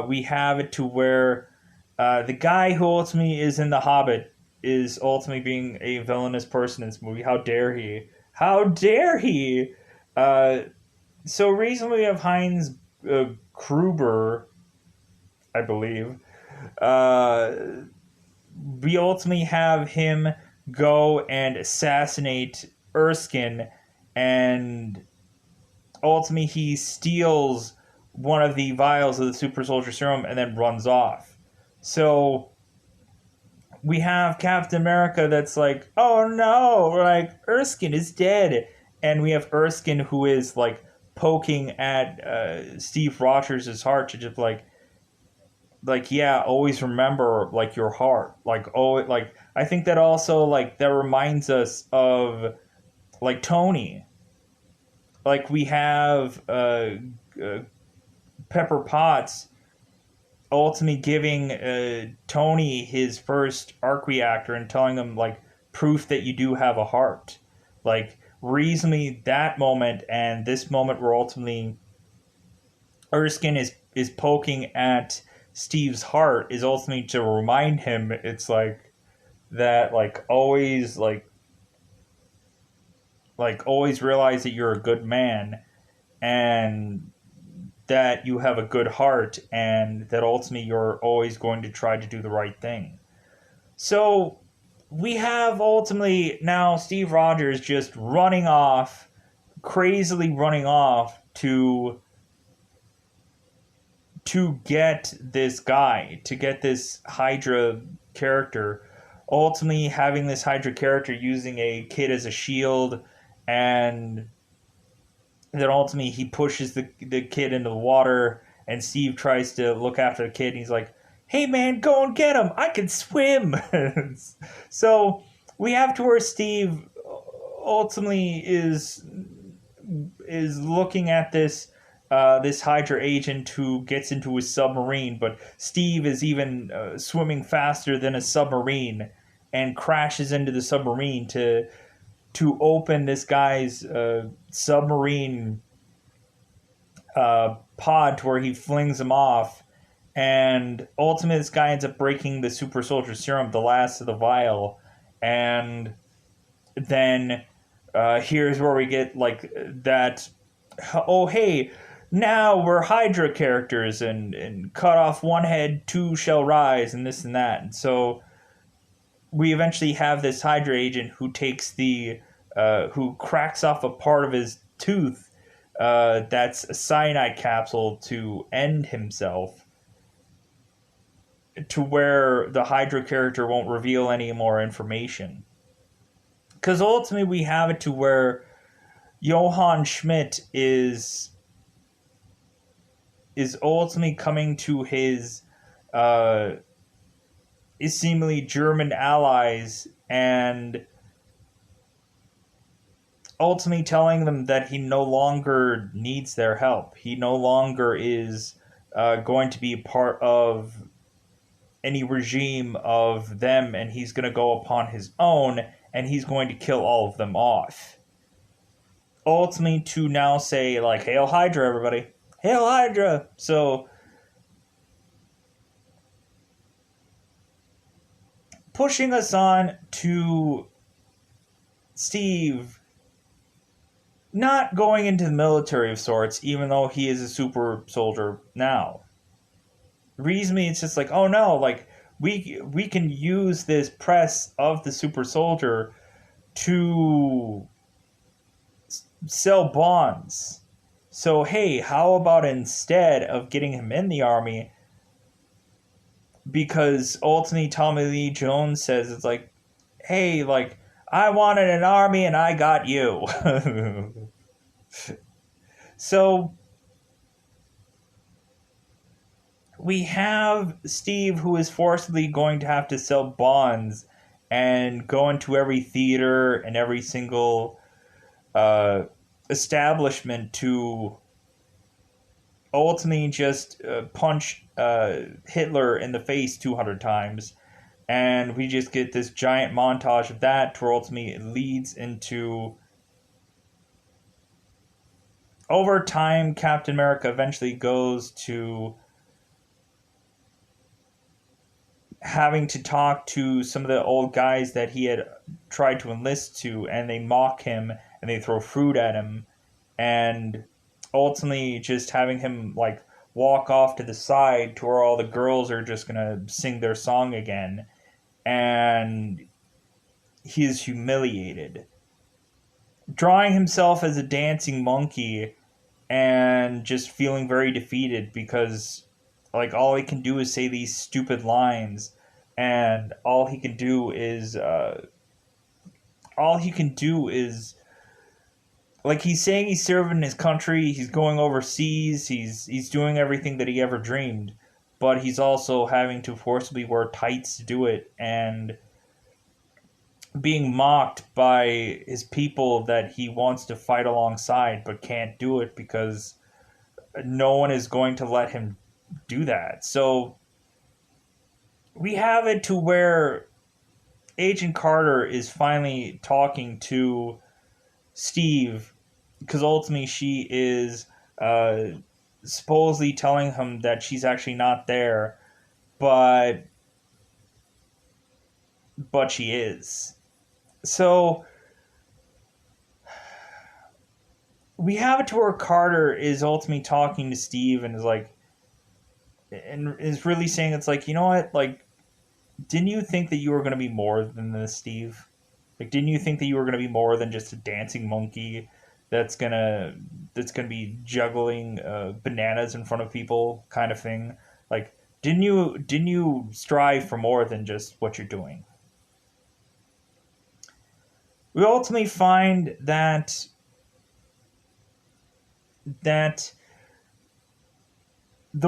We have it to where the guy who ultimately is in The Hobbit is ultimately being a villainous person in this movie. How dare he? How dare he? Uh, So recently we have Heinz Kruber, I believe. Uh, we ultimately have him go and assassinate Erskine, and ultimately he steals one of the vials of the super soldier serum and then runs off. So we have Captain America that's like, oh no, like Erskine is dead. And we have Erskine who is like poking at Steve Rogers' heart to just like yeah, always remember like your heart. Like oh like I think that also like that reminds us of like Tony. Like we have uh, Pepper Potts ultimately giving Tony his first arc reactor and telling him like proof that you do have a heart. Like reasonably that moment and this moment where ultimately Erskine is poking at Steve's heart is ultimately to remind him it's like that like always realize that you're a good man and that you have a good heart and that ultimately you're always going to try to do the right thing. So we have ultimately now Steve Rogers just running off, crazily running off to get this guy, to get this Hydra character. Ultimately having this Hydra character using a kid as a shield, and then ultimately he pushes the kid into the water, and Steve tries to look after the kid and he's like, hey man, go and get him, I can swim. So we have to where Steve ultimately is looking at this Hydra agent who gets into his submarine, but Steve is even swimming faster than a submarine and crashes into the submarine to open this guy's submarine pod to where he flings him off. And ultimately, this guy ends up breaking the super soldier serum, the last of the vial. And then here's where we get like that. Oh, hey, now we're Hydra characters, and cut off one head, two shall rise, and this and that. And so we eventually have this Hydra agent who takes who cracks off a part of his tooth that's a cyanide capsule to end himself, to where the Hydra character won't reveal any more information. Because ultimately we have it to where Johann Schmidt is ultimately coming to uh, his seemingly German allies and ultimately telling them that he no longer needs their help. He no longer is going to be a part of any regime of them, and he's going to go upon his own, and he's going to kill all of them off. Ultimately, to now say, like, Hail Hydra, everybody. Hail Hydra! So, pushing us on to Steve not going into the military of sorts, even though he is a super soldier now. Reasonably, it's just like, oh no, like we can use this press of the super soldier to sell bonds. So hey, how about instead of getting him in the army, because ultimately Tommy Lee Jones says it's like, hey, like I wanted an army and I got you. So we have Steve who is forcibly going to have to sell bonds and go into every theater and every single uh, establishment to ultimately just punch Hitler in the face 200 times. And we just get this giant montage of that to where ultimately it leads into, over time, Captain America eventually goes to having to talk to some of the old guys that he had tried to enlist to, and they mock him and they throw fruit at him. And ultimately just having him like walk off to the side to where all the girls are just gonna sing their song again, and he is humiliated, drawing himself as a dancing monkey and just feeling very defeated because like all he can do is say these stupid lines, and all he can do is like he's saying he's serving his country, he's going overseas, he's doing everything that he ever dreamed, but he's also having to forcibly wear tights to do it, and being mocked by his people that he wants to fight alongside but can't do it because no one is going to let him do that. So we have it to where Agent Carter is finally talking to Steve because ultimately she is uh, supposedly telling him that she's actually not there, but she is. So we have it to where Carter is ultimately talking to Steve and is like, and is really saying it's like, you know what, like, didn't you think that you were going to be more than this, Steve? Like, didn't you think that you were going to be more than just a dancing monkey that's gonna be juggling bananas in front of people, kind of thing? Like, didn't you strive for more than just what you're doing? We ultimately find that the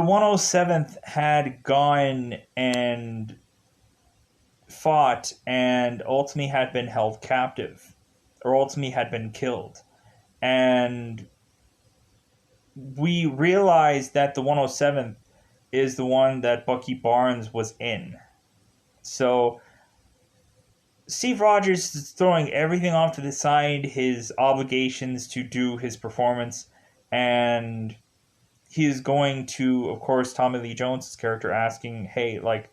107th had gone and fought and ultimately had been held captive, or ultimately had been killed. And we realized that the 107th is the one that Bucky Barnes was in. So Steve Rogers is throwing everything off to the side, his obligations to do his performance, and he is going to, of course, Tommy Lee Jones' character asking, hey, like,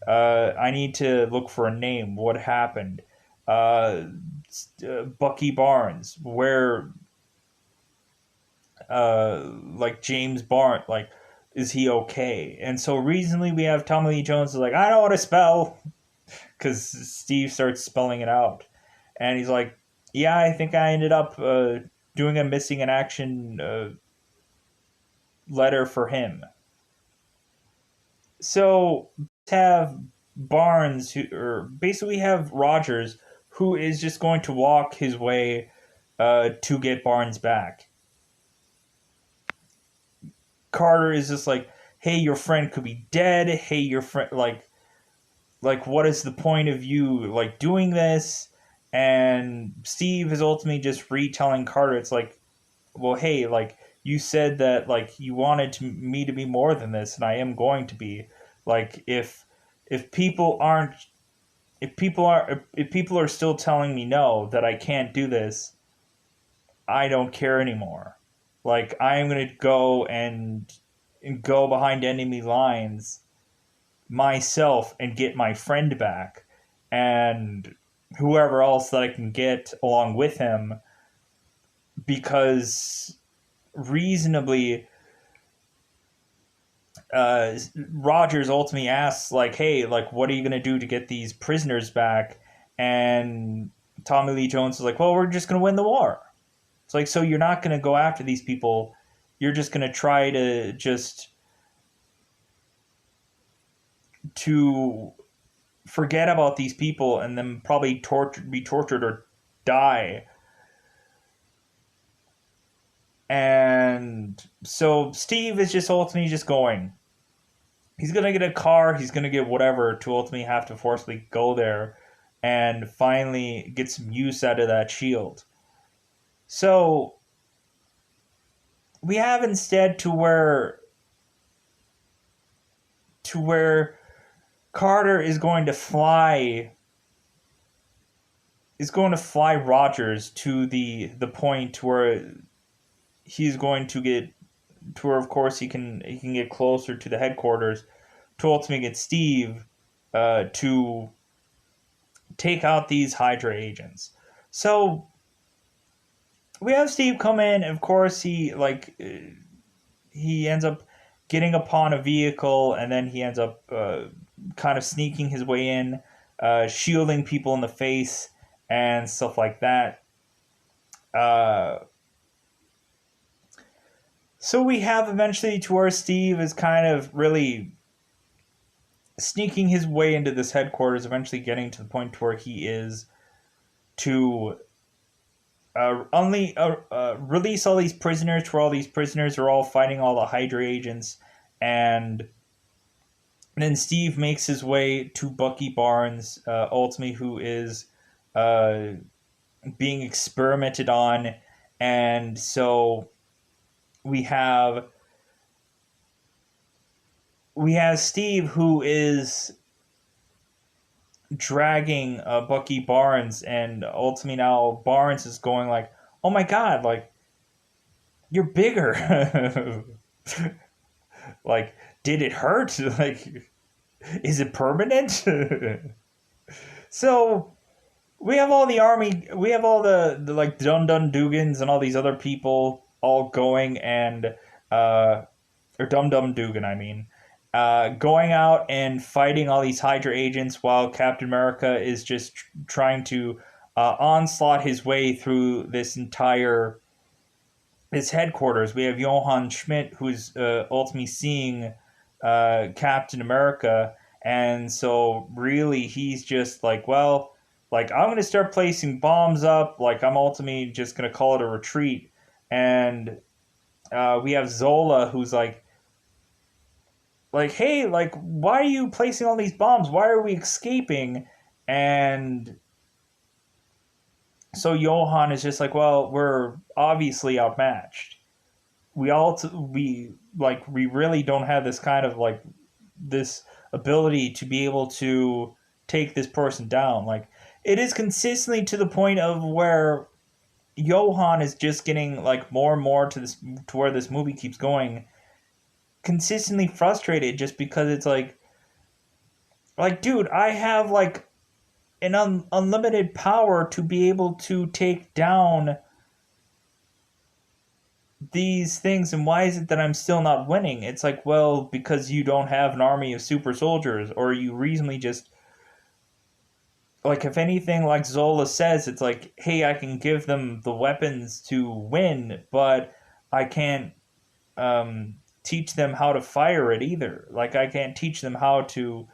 I need to look for a name. What happened? Bucky Barnes, where, like James Barnes, like, is he okay? And so recently we have Tommy Lee Jones is like, I know how to spell, because Steve starts spelling it out, and he's like, yeah, I think I ended up doing a missing in action letter for him. So have Barnes, who, or basically we have Rogers, who is just going to walk his way to get Barnes back. Carter is just like, hey, your friend could be dead. Hey, your friend, like, what is the point of you like doing this? And Steve is ultimately just retelling Carter. It's like, well, hey, like you said that like you wanted me to be more than this, and I am going to be. Like if people aren't if people are still telling me no, that I can't do this, I don't care anymore. Like I am gonna go and go behind enemy lines myself and get my friend back, and whoever else that I can get along with him, because reasonably Rogers ultimately asks, like, hey, like, what are you going to do to get these prisoners back? And Tommy Lee Jones is like, well, we're just going to win the war. It's like, so you're not going to go after these people. You're just going to try to to forget about these people and then probably be tortured or die. And so Steve is just ultimately just going. He's gonna get a car. He's gonna get whatever to ultimately have to forcibly go there, and finally get some use out of that shield. So we have instead to where Carter is going to fly Rogers to the point where he's going to get to where of course he can get closer to the headquarters to ultimately get Steve to take out these Hydra agents. So we have Steve come in. And of course, he ends up getting upon a vehicle, and then he ends up kind of sneaking his way in, shielding people in the face and stuff like that. Uh, so we have eventually to where Steve is kind of really sneaking his way into this headquarters, eventually getting to the point where he is to only release all these prisoners, where all these prisoners are all fighting all the Hydra agents, and then Steve makes his way to Bucky Barnes, ultimately, who is uh, being experimented on, and so we have we have Steve, who is dragging Bucky Barnes, and ultimately now Barnes is going like, "Oh my God, like you're bigger." Like, did it hurt? Like, is it permanent? So we have all the army, we have all the like Dun Dun Dugans and all these other people all going and or Dum Dum Dugan, I mean, going out and fighting all these Hydra agents while Captain America is just trying to onslaught his way through this entire his headquarters. We have Johann Schmidt, who's ultimately seeing Captain America, and so really he's just like, well, like I'm gonna start placing bombs up. Like I'm ultimately just gonna call it a retreat, and we have Zola, who's like, hey, like why are you placing all these bombs? Why are we escaping? And so Johann is just like, well, we're obviously outmatched. We really don't have this kind of like this ability to be able to take this person down. Like it is consistently to the point of where Johann is just getting like more and more to this to where this movie keeps going, consistently frustrated just because it's like dude, I have like an unlimited power to be able to take down these things, and why is it that I'm still not winning? It's like, well, because you don't have an army of super soldiers, or you reasonably just like, if anything, like Zola says, it's like, hey, I can give them the weapons to win, but I can't teach them how to fire it either. Like I can't teach them how to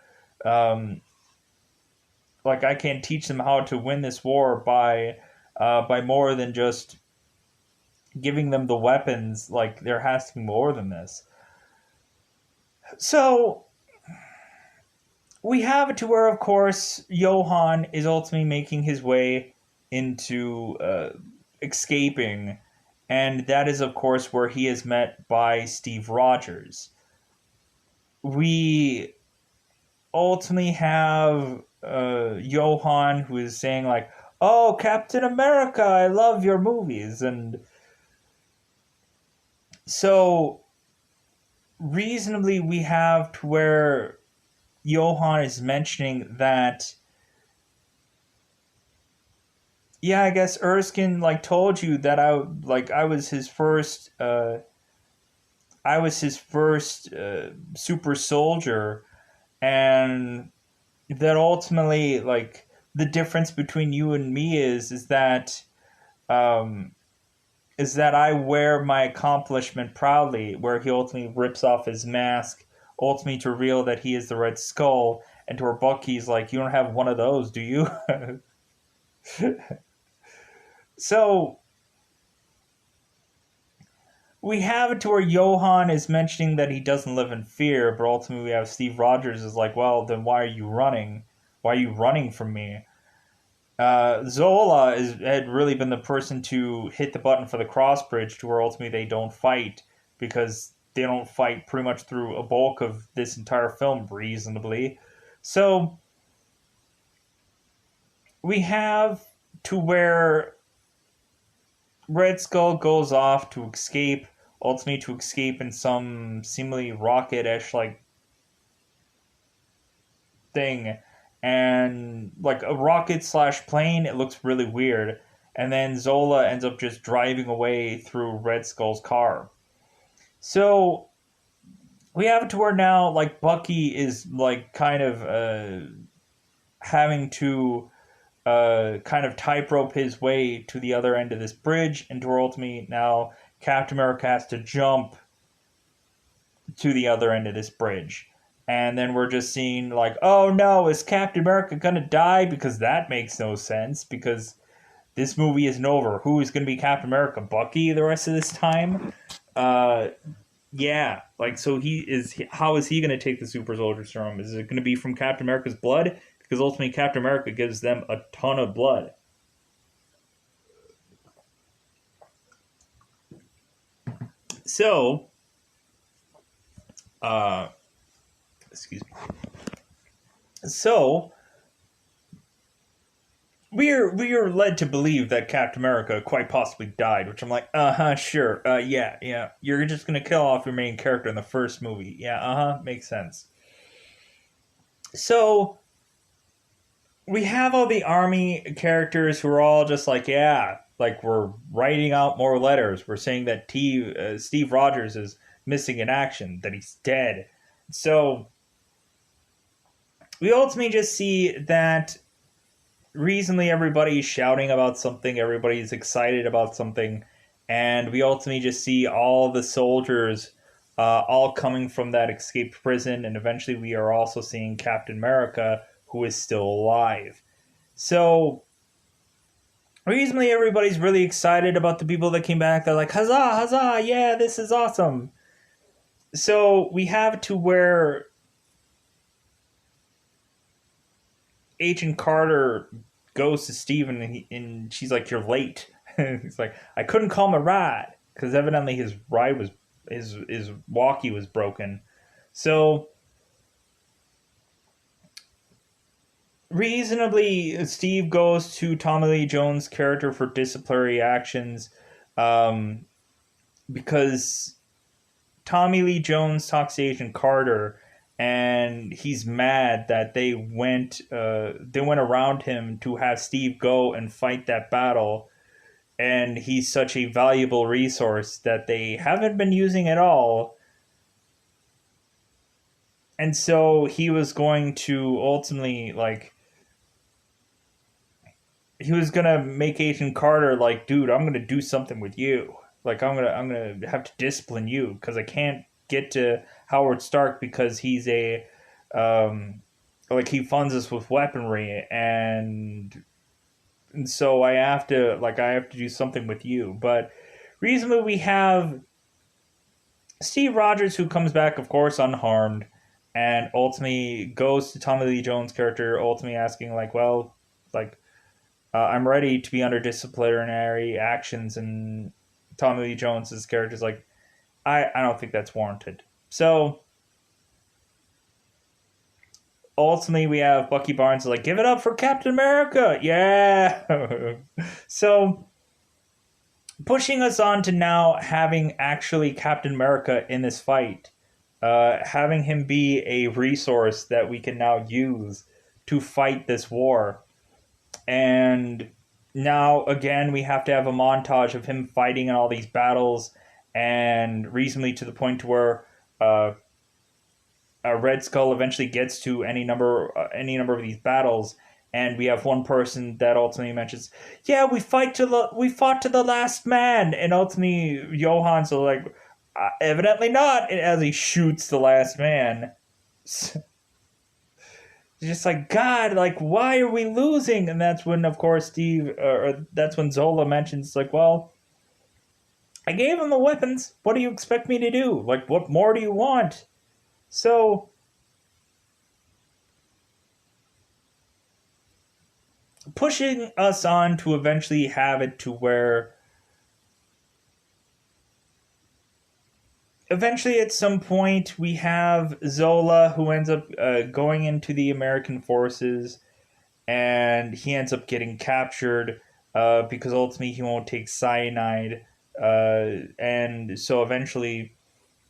um, I can't teach them how to win this war by more than just giving them the weapons. Like there has to be more than this. So we have it to where, of course, Johann is ultimately making his way into escaping, and that is, of course, where he is met by Steve Rogers. We ultimately have Johann, who is saying like, "Oh, Captain America, I love your movies," and so reasonably we have to where Johann is mentioning that, yeah, I guess Erskine like told you that I was his first super soldier, and that ultimately like the difference between you and me um is that I wear my accomplishment proudly, where he ultimately rips off his mask, ultimately to reveal that he is the Red Skull, and to where Bucky's like, you don't have one of those, do you? So we have it to where Johann is mentioning that he doesn't live in fear, but ultimately we have Steve Rogers is like, well, then why are you running? Why are you running from me? Zola had really been the person to hit the button for the cross bridge to where ultimately they don't fight, because they don't fight pretty much through a bulk of this entire film reasonably. So we have to where Red Skull goes off to escape, ultimately to escape in some seemingly rocket-ish like thing, and like a rocket slash plane. It looks really weird, and then Zola ends up just driving away through Red Skull's car. So we have it to where now, like, Bucky is like kind of having to kind of tightrope his way to the other end of this bridge, and to where ultimately now Captain America has to jump to the other end of this bridge. And then we're just seeing, like, oh no, is Captain America gonna die? Because that makes no sense, because this movie isn't over. Who is gonna be Captain America? Bucky the rest of this time? Uh, yeah, like, so how is he gonna take the super soldier serum? Is it gonna be from Captain America's blood? Because ultimately Captain America gives them a ton of blood. So, uh, excuse me. So, we are led to believe that Captain America quite possibly died, which I'm like, sure, yeah. You're just gonna kill off your main character in the first movie, yeah, makes sense. So we have all the army characters who are all just like, yeah, like, we're writing out more letters. We're saying that Steve Rogers is missing in action, that he's dead. So we ultimately just see that recently everybody's shouting about something, everybody's excited about something, and we ultimately just see all the soldiers all coming from that escaped prison, and eventually we are also seeing Captain America, who is still alive. So recently everybody's really excited about the people that came back. They're like, huzzah, huzzah, yeah, this is awesome. So we have to where Agent Carter goes to Steven, and she's like, "You're late." He's like, "I couldn't call my ride," because evidently his ride was his walkie was broken. So reasonably, Steve goes to Tommy Lee Jones' character for disciplinary actions, um, because Tommy Lee Jones talks to Agent Carter, and he's mad that they went around him to have Steve go and fight that battle, and he's such a valuable resource that they haven't been using at all. And so he was going to ultimately, like, he was gonna make Agent Carter like, dude, I'm gonna do something with you. Like, I'm gonna have to discipline you because I can't get to Howard Stark because he's a like, he funds us with weaponry, and so I have to do something with you. But reasonably we have Steve Rogers, who comes back, of course, unharmed, and ultimately goes to Tommy Lee Jones' character, ultimately asking, like, well, like, I'm ready to be under disciplinary actions, and Tommy Lee Jones's character is like, I don't think that's warranted. So ultimately, we have Bucky Barnes like, give it up for Captain America, yeah. So pushing us on to now having actually Captain America in this fight, having him be a resource that we can now use to fight this war. And now again we have to have a montage of him fighting in all these battles, and recently to the point where a Red Skull eventually gets to any number of these battles, and we have one person that ultimately mentions, "Yeah, we fought to the last man," and ultimately Johann's like, "Evidently not," as he shoots the last man. Just like, God, like, why are we losing? And that's when, of course, or that's when Zola mentions, like, well, I gave him the weapons. What do you expect me to do? Like, what more do you want? So, pushing us on to eventually have it to where eventually at some point we have Zola, who ends up going into the American forces, and he ends up getting captured because ultimately he won't take cyanide. And so eventually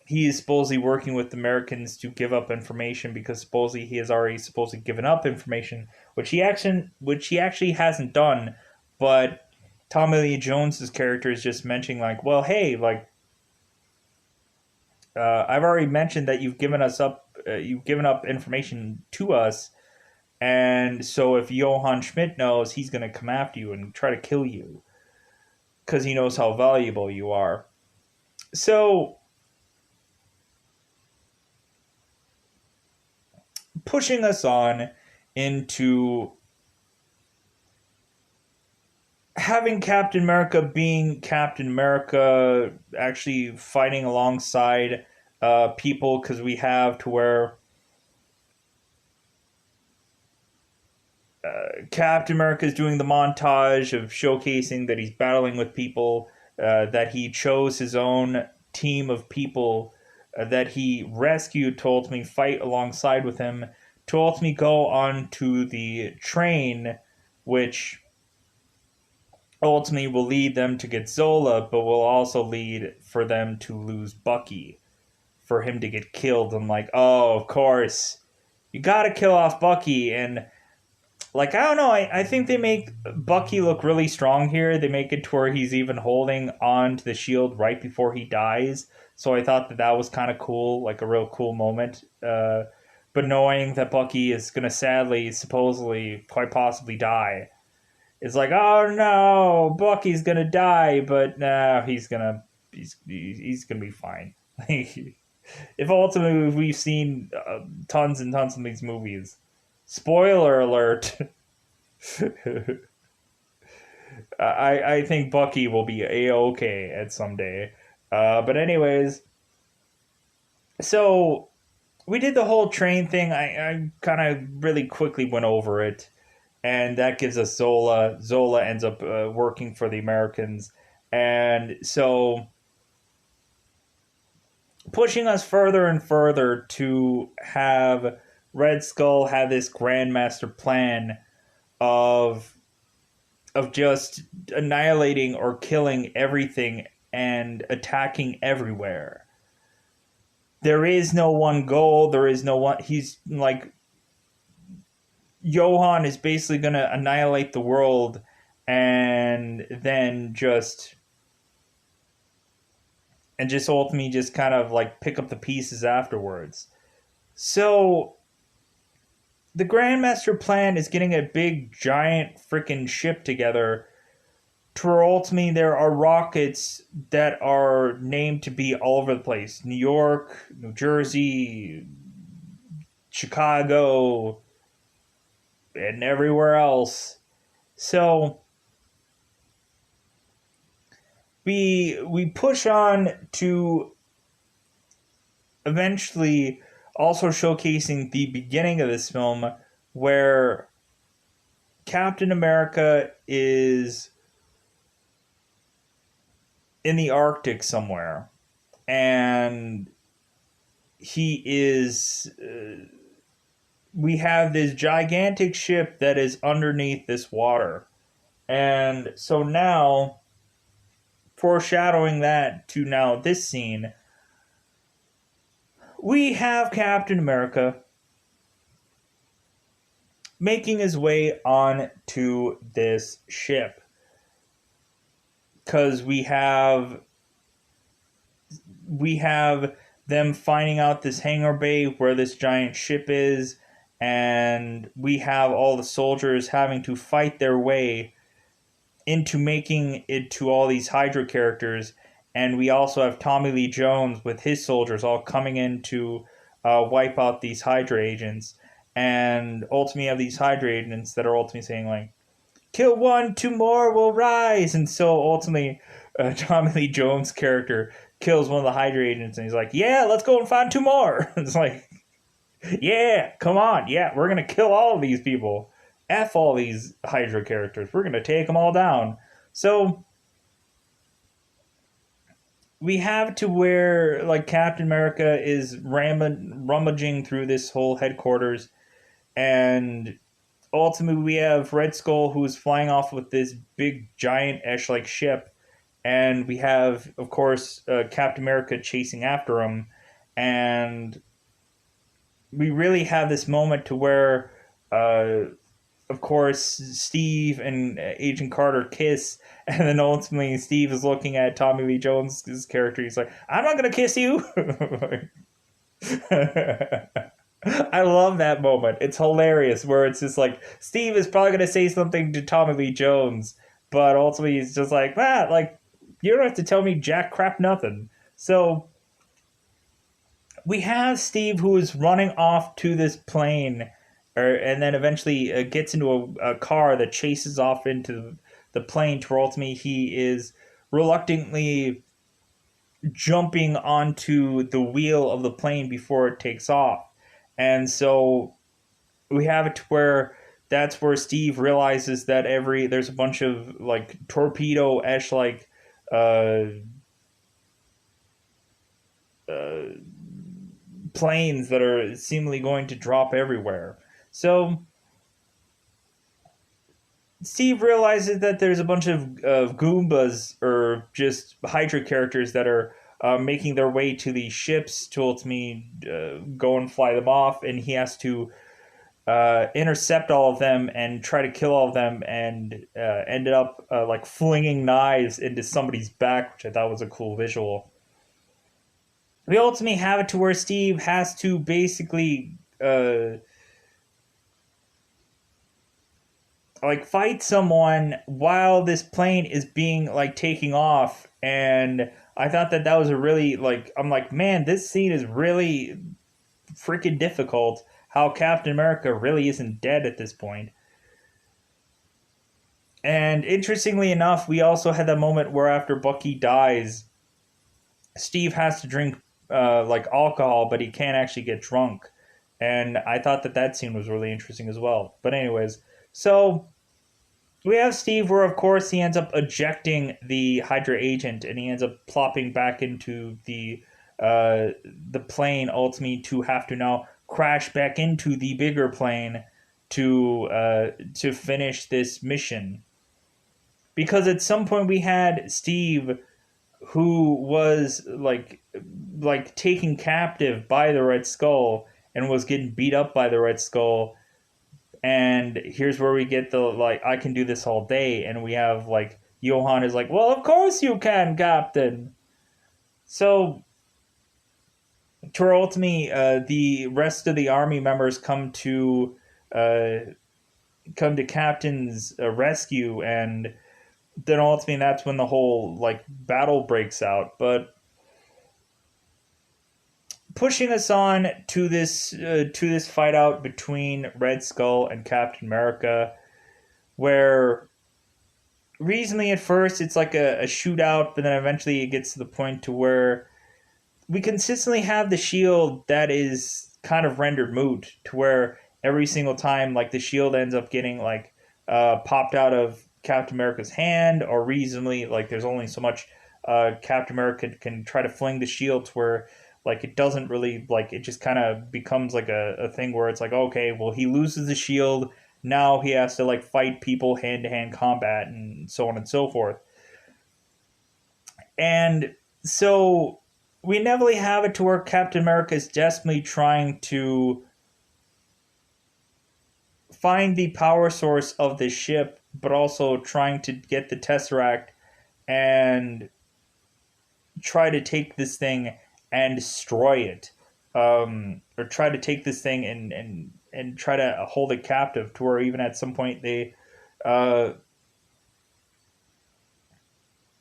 he is supposedly working with the Americans to give up information, because supposedly he has already supposedly given up information, which he actually hasn't done. But Tommy Lee Jones's character is just mentioning like, well, hey, like I've already mentioned that you've given up information to us, and so if Johann Schmidt knows, he's going to come after you and try to kill you because he knows how valuable you are. So pushing us on into having Captain America being Captain America, actually fighting alongside people, because we have to where Captain America is doing the montage of showcasing that he's battling with people, that he chose his own team of people that he rescued to ultimately fight alongside with him, to ultimately go on to the train, which ultimately will lead them to get Zola, but will also lead for them to lose Bucky, for him to get killed. I'm like, oh, of course, you gotta kill off Bucky. And like, I don't know, I think they make Bucky look really strong here. They make it to where he's even holding on to the shield right before he dies. So I thought that that was kind of cool, like a real cool moment. But knowing that Bucky is going to sadly, supposedly, quite possibly die, it's like, oh no, Bucky's going to die, but no, he's gonna be fine. If ultimately we've seen tons and tons of these movies, spoiler alert, I think Bucky will be a-okay at some day. But anyways, so we did the whole train thing. I kind of really quickly went over it, and that gives us Zola. Zola ends up working for the Americans, and so pushing us further and further to have Red Skull have this grandmaster plan of just annihilating or killing everything and attacking everywhere. There is no one goal. There is no one. He's like, Johan is basically going to annihilate the world and then just ultimately just kind of like pick up the pieces afterwards. So the Grandmaster plan is getting a big giant freaking ship together to where ultimately there are rockets that are named to be all over the place. New York, New Jersey, Chicago, and everywhere else. So we push on to eventually also showcasing the beginning of this film, where Captain America is in the Arctic somewhere, and he is we have this gigantic ship that is underneath this water. And so now, foreshadowing that to now this scene, we have Captain America making his way on to this ship, because we have them finding out this hangar bay where this giant ship is, and we have all the soldiers having to fight their way into making it to all these Hydra characters. And we also have Tommy Lee Jones with his soldiers all coming in to wipe out these Hydra agents. And ultimately have these Hydra agents that are ultimately saying like, kill one, two more will rise. And so ultimately Tommy Lee Jones' character kills one of the Hydra agents, and he's like, yeah, let's go and find two more. It's like, yeah, come on. Yeah, we're going to kill all of these people. F all these Hydra characters. We're going to take them all down. So we have to where like Captain America is rummaging through this whole headquarters, and ultimately we have Red Skull, who's flying off with this big giant Ash-like ship, and we have, of course, Captain America chasing after him, and we really have this moment to where of course, Steve and Agent Carter kiss, and then ultimately Steve is looking at Tommy Lee Jones' character. He's like, "I'm not gonna kiss you." I love that moment. It's hilarious where it's just like Steve is probably gonna say something to Tommy Lee Jones, but ultimately he's just like, like you don't have to tell me jack crap nothing. So we have Steve who is running off to this plane, and then eventually gets into a car that chases off into the plane. To where ultimately he is reluctantly jumping onto the wheel of the plane before it takes off, and so we have it to where that's where Steve realizes that there's a bunch of like torpedo esh like uh, uh, planes that are seemingly going to drop everywhere. So Steve realizes that there's a bunch of Goombas or just Hydra characters that are making their way to these ships to ultimately go and fly them off, and he has to intercept all of them and try to kill all of them, and ended up like flinging knives into somebody's back, which I thought was a cool visual. We ultimately have it to where Steve has to basically like fight someone while this plane is being like taking off, and I thought that that was a really like I'm like, man, this scene is really freaking difficult. How Captain America really isn't dead at this point. And interestingly enough, we also had that moment where after Bucky dies, Steve has to drink like alcohol, but he can't actually get drunk. And I thought that that scene was really interesting as well. But anyways, so we have Steve, where of course he ends up ejecting the Hydra agent, and he ends up plopping back into the plane, ultimately to have to now crash back into the bigger plane to finish this mission. Because at some point we had Steve, who was like taken captive by the Red Skull and was getting beat up by the Red Skull, and here's where we get the like I can do this all day, and we have like Johan is like, well, of course you can, Captain. So to ultimately the rest of the army members uh, come to Captain's rescue, and then ultimately that's when the whole like battle breaks out. But pushing us on to this fight out between Red Skull and Captain America, where reasonably at first it's like a shootout, but then eventually it gets to the point to where we consistently have the shield that is kind of rendered moot, to where every single time like the shield ends up getting like popped out of Captain America's hand, or reasonably like there's only so much Captain America can try to fling the shield to where like it doesn't really like it just kind of becomes like a thing where it's like, okay, well, he loses the shield, now he has to like fight people hand to hand combat and so on and so forth. And so we inevitably have it to where Captain America is desperately trying to find the power source of this ship, but also trying to get the Tesseract and try to take this thing and destroy it, or try to take this thing and try to hold it captive. To where even at some point uh,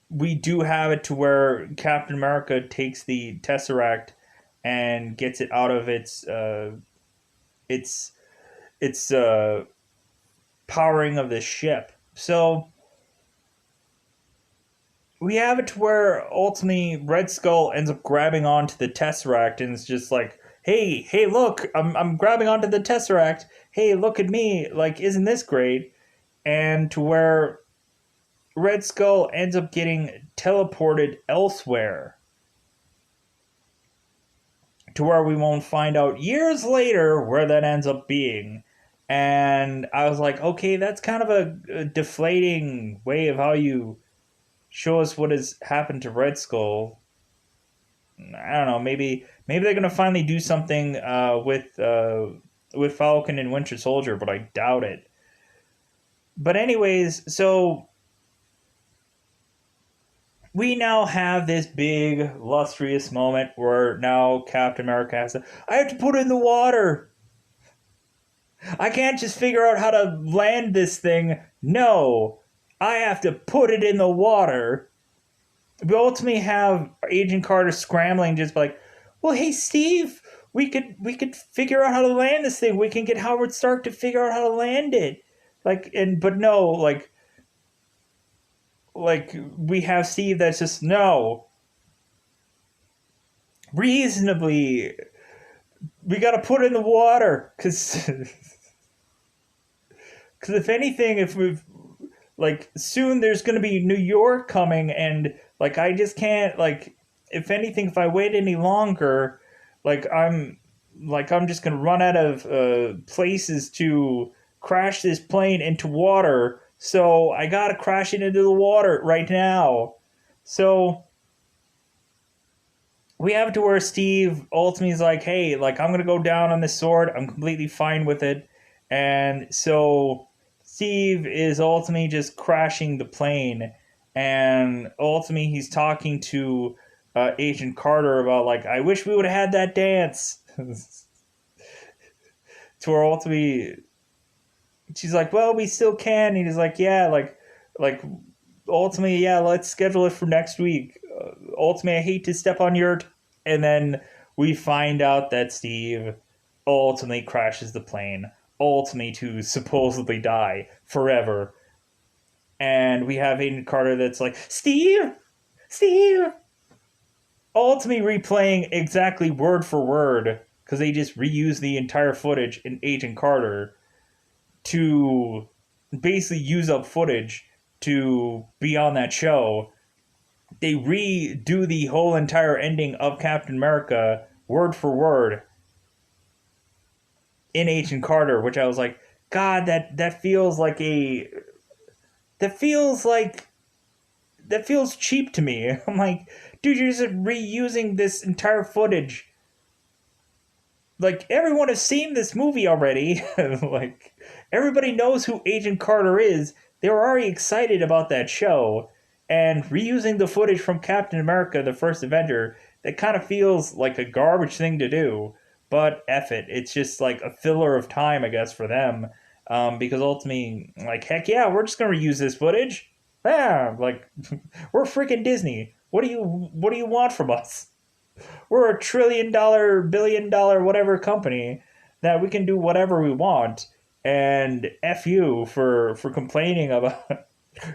we do have it to where Captain America takes the Tesseract and gets it out of its its powering of the ship. So we have it to where ultimately Red Skull ends up grabbing onto the Tesseract, and it's just like, hey, look, I'm grabbing onto the Tesseract. Hey, look at me. Like, isn't this great? And to where Red Skull ends up getting teleported elsewhere, to where we won't find out years later where that ends up being. And I was like, okay, that's kind of a deflating way of how you show us what has happened to Red Skull. I don't know. Maybe they're gonna finally do something with Falcon and Winter Soldier, but I doubt it. But anyways, so we now have this big lustrous moment where now Captain America has to, I have to put it in the water. I can't just figure out how to land this thing. No, I have to put it in the water. We ultimately have Agent Carter scrambling, just like, well, hey Steve, we could figure out how to land this thing. We can get Howard Stark to figure out how to land it. Like, and but no, like we have Steve that's just no, reasonably, we got to put it in the water because because if anything, if we've like soon there's going to be New York coming, and like I just can't, like, if anything, if I wait any longer, like I'm just going to run out of places to crash this plane into water. So I got to crash it into the water right now. So we have to where Steve ultimately is like, hey, like I'm gonna go down on this sword. I'm completely fine with it. And so Steve is ultimately just crashing the plane, and ultimately he's talking to Agent Carter about like, I wish we would have had that dance. To where ultimately she's like, well, we still can. And he's like, yeah, like ultimately, yeah, let's schedule it for next week. Ultimately, I hate to step on your. And then we find out that Steve ultimately crashes the plane, ultimately to supposedly die forever. And we have Aiden Carter that's like, Steve, Steve, ultimately replaying exactly word for word because they just reuse the entire footage in Agent Carter to basically use up footage to be on that show. They redo the whole entire ending of Captain America word for word in Agent Carter, which I was like, God, that feels like a that feels like that feels cheap to me. I'm like, dude, you're just reusing this entire footage. Like everyone has seen this movie already. Like everybody knows who Agent Carter is. They were already excited about that show. And reusing the footage from Captain America, the first Avenger, that kind of feels like a garbage thing to do. But F it. It's just like a filler of time, I guess, for them. Because ultimately, like, heck yeah, we're just going to reuse this footage. Yeah, like, we're freaking Disney. What do you want from us? We're a $1 trillion, $1 billion, whatever company that we can do whatever we want. And F you for complaining about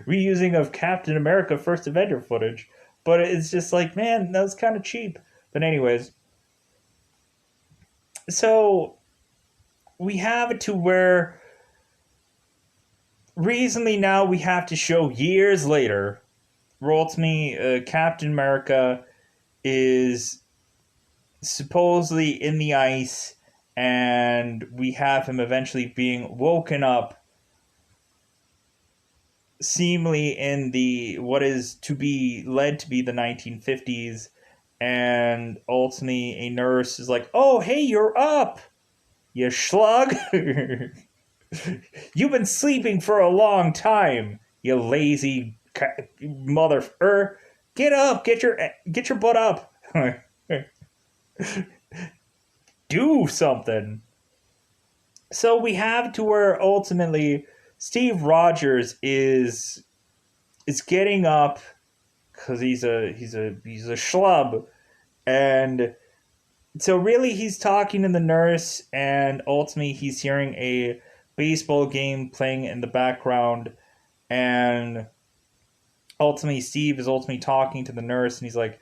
reusing of Captain America First Avenger footage. But it's just like, man, that was kind of cheap. But anyways, so we have it to where recently now we have to show years later, roll to me, Captain America is supposedly in the ice, and we have him eventually being woken up seemingly in the what is to be led to be the 1950s, and ultimately a nurse is like, oh hey, you're up, you schlug. You've been sleeping for a long time, you lazy mother, get up, get your butt up. Do something. So we have to where ultimately Steve Rogers is getting up because he's a schlub, and so really he's talking to the nurse, and ultimately he's hearing a baseball game playing in the background, and ultimately Steve is ultimately talking to the nurse, and he's like,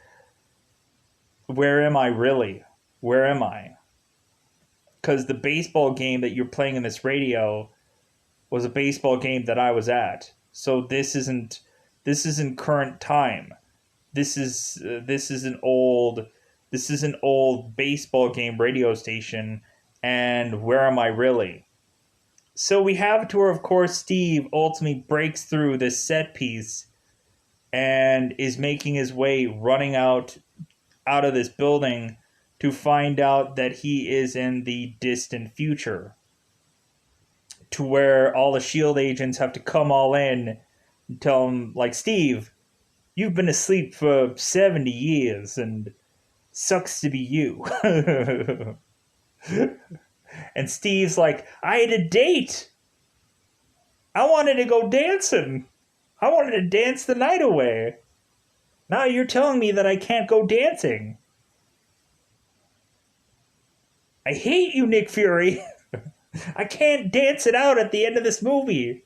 "Where am I really? Where am I?" Because the baseball game that you're playing in this radio was a baseball game that I was at. So this isn't current time. This is an old baseball game radio station, and where am I really? So we have to where, of course, Steve ultimately breaks through this set piece and is making his way running out of this building to find out that he is in the distant future. to where all the Shield agents have to come all in and tell him, like, Steve, you've been asleep for 70 years and sucks to be you. And Steve's like, I had a date. I wanted to go dancing. I wanted to dance the night away. Now you're telling me that I can't go dancing. I hate you, Nick Fury. I can't dance it out at the end of this movie.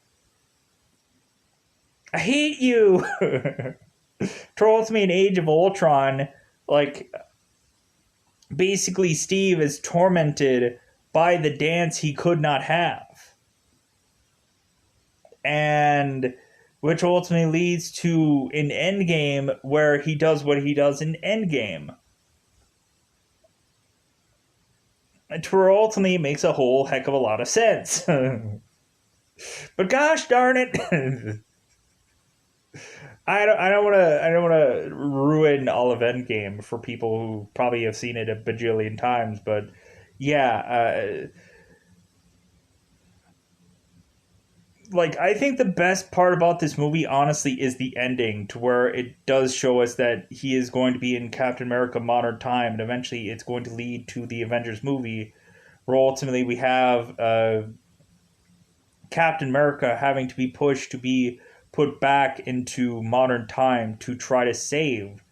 I hate you. Trolls me in Age of Ultron. Like, basically, Steve is tormented by the dance he could not have. And which ultimately leads to an Endgame where he does what he does in Endgame. To where ultimately it makes a whole heck of a lot of sense. But gosh darn it. I don't want to ruin all of Endgame for people who probably have seen it a bajillion times, but yeah, like I think the best part about this movie honestly is the ending, to where it does show us that he is going to be in Captain America Modern Time, and eventually it's going to lead to the Avengers movie, where ultimately we have Captain America having to be pushed to be put back into modern time to try to save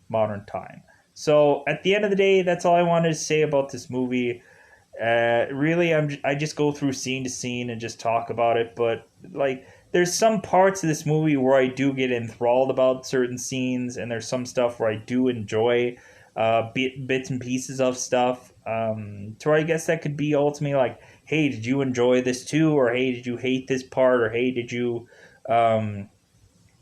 modern time. So at the end of the day, that's all I wanted to say about this movie. Really, I just go through scene to scene and just talk about it. But like, there's some parts of this movie where I do get enthralled about certain scenes, and there's some stuff where I do enjoy bits and pieces of stuff. So I guess that could be ultimately like, hey, did you enjoy this too? Or hey, did you hate this part? Or hey, did you um,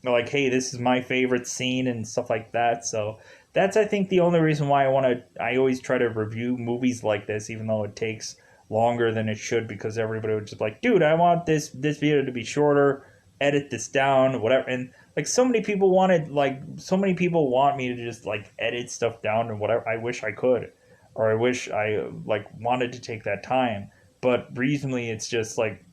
like, hey, this is my favorite scene and stuff like that. So that's, I think, the only reason why I always try to review movies like this, even though it takes longer than it should, because everybody would just be like, dude, I want this video to be shorter, edit this down, whatever. And like, so many people want me to just like edit stuff down and whatever. I wish I could, or I wish I like wanted to take that time. But reasonably, it's just like,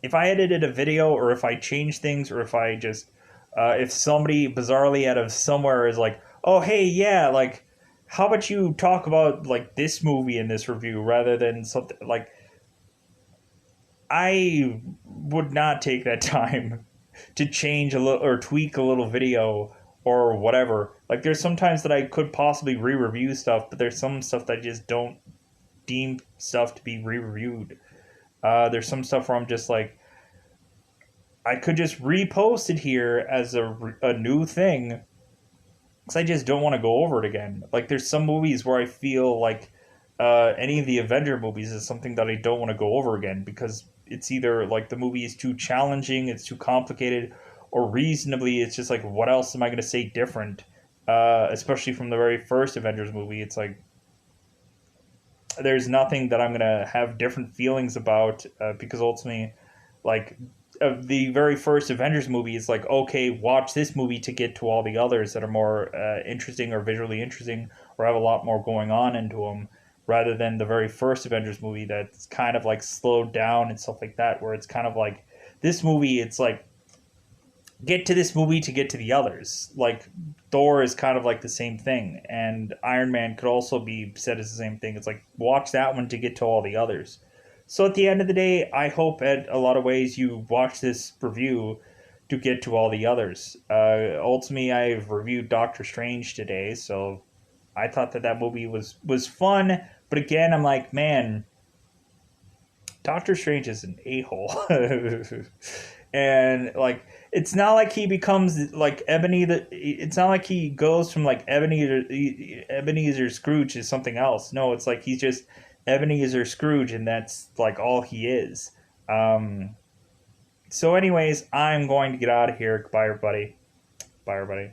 if I edited a video, or if I change things, or if I just if somebody bizarrely out of somewhere is like, oh hey, yeah, like, how about you talk about like this movie in this review rather than something like, I would not take that time to change a little or tweak a little video or whatever. Like, there's sometimes that I could possibly re-review stuff, but there's some stuff that I just don't deem stuff to be re-reviewed. There's some stuff where I'm just like, I could just repost it here as a new thing, because I just don't want to go over it again. Like, there's some movies where I feel like any of the Avenger movies is something that I don't want to go over again, because it's either like the movie is too challenging, it's too complicated, or reasonably it's just like, what else am I going to say different? Especially from the very first Avengers movie, it's like, there's nothing that I'm going to have different feelings about, because ultimately, like, of the very first Avengers movie is like, okay, watch this movie to get to all the others that are more interesting or visually interesting or have a lot more going on into them, rather than the very first Avengers movie that's kind of like slowed down and stuff like that, where it's kind of like, this movie, it's like, get to this movie to get to the others. Like, Thor is kind of like the same thing, and Iron Man could also be said as the same thing. It's like, watch that one to get to all the others. So at the end of the day, I hope at a lot of ways you watch this review to get to all the others. Ultimately, I've reviewed Doctor Strange today, so I thought that movie was fun. But again, I'm like, man, Doctor Strange is an a-hole. And like, it's not like he becomes like it's not like he goes from like Ebenezer Scrooge to something else. No, it's like he's just Ebenezer Scrooge, and that's like all he is. So anyways, I'm going to get out of here. Bye everybody. Bye everybody.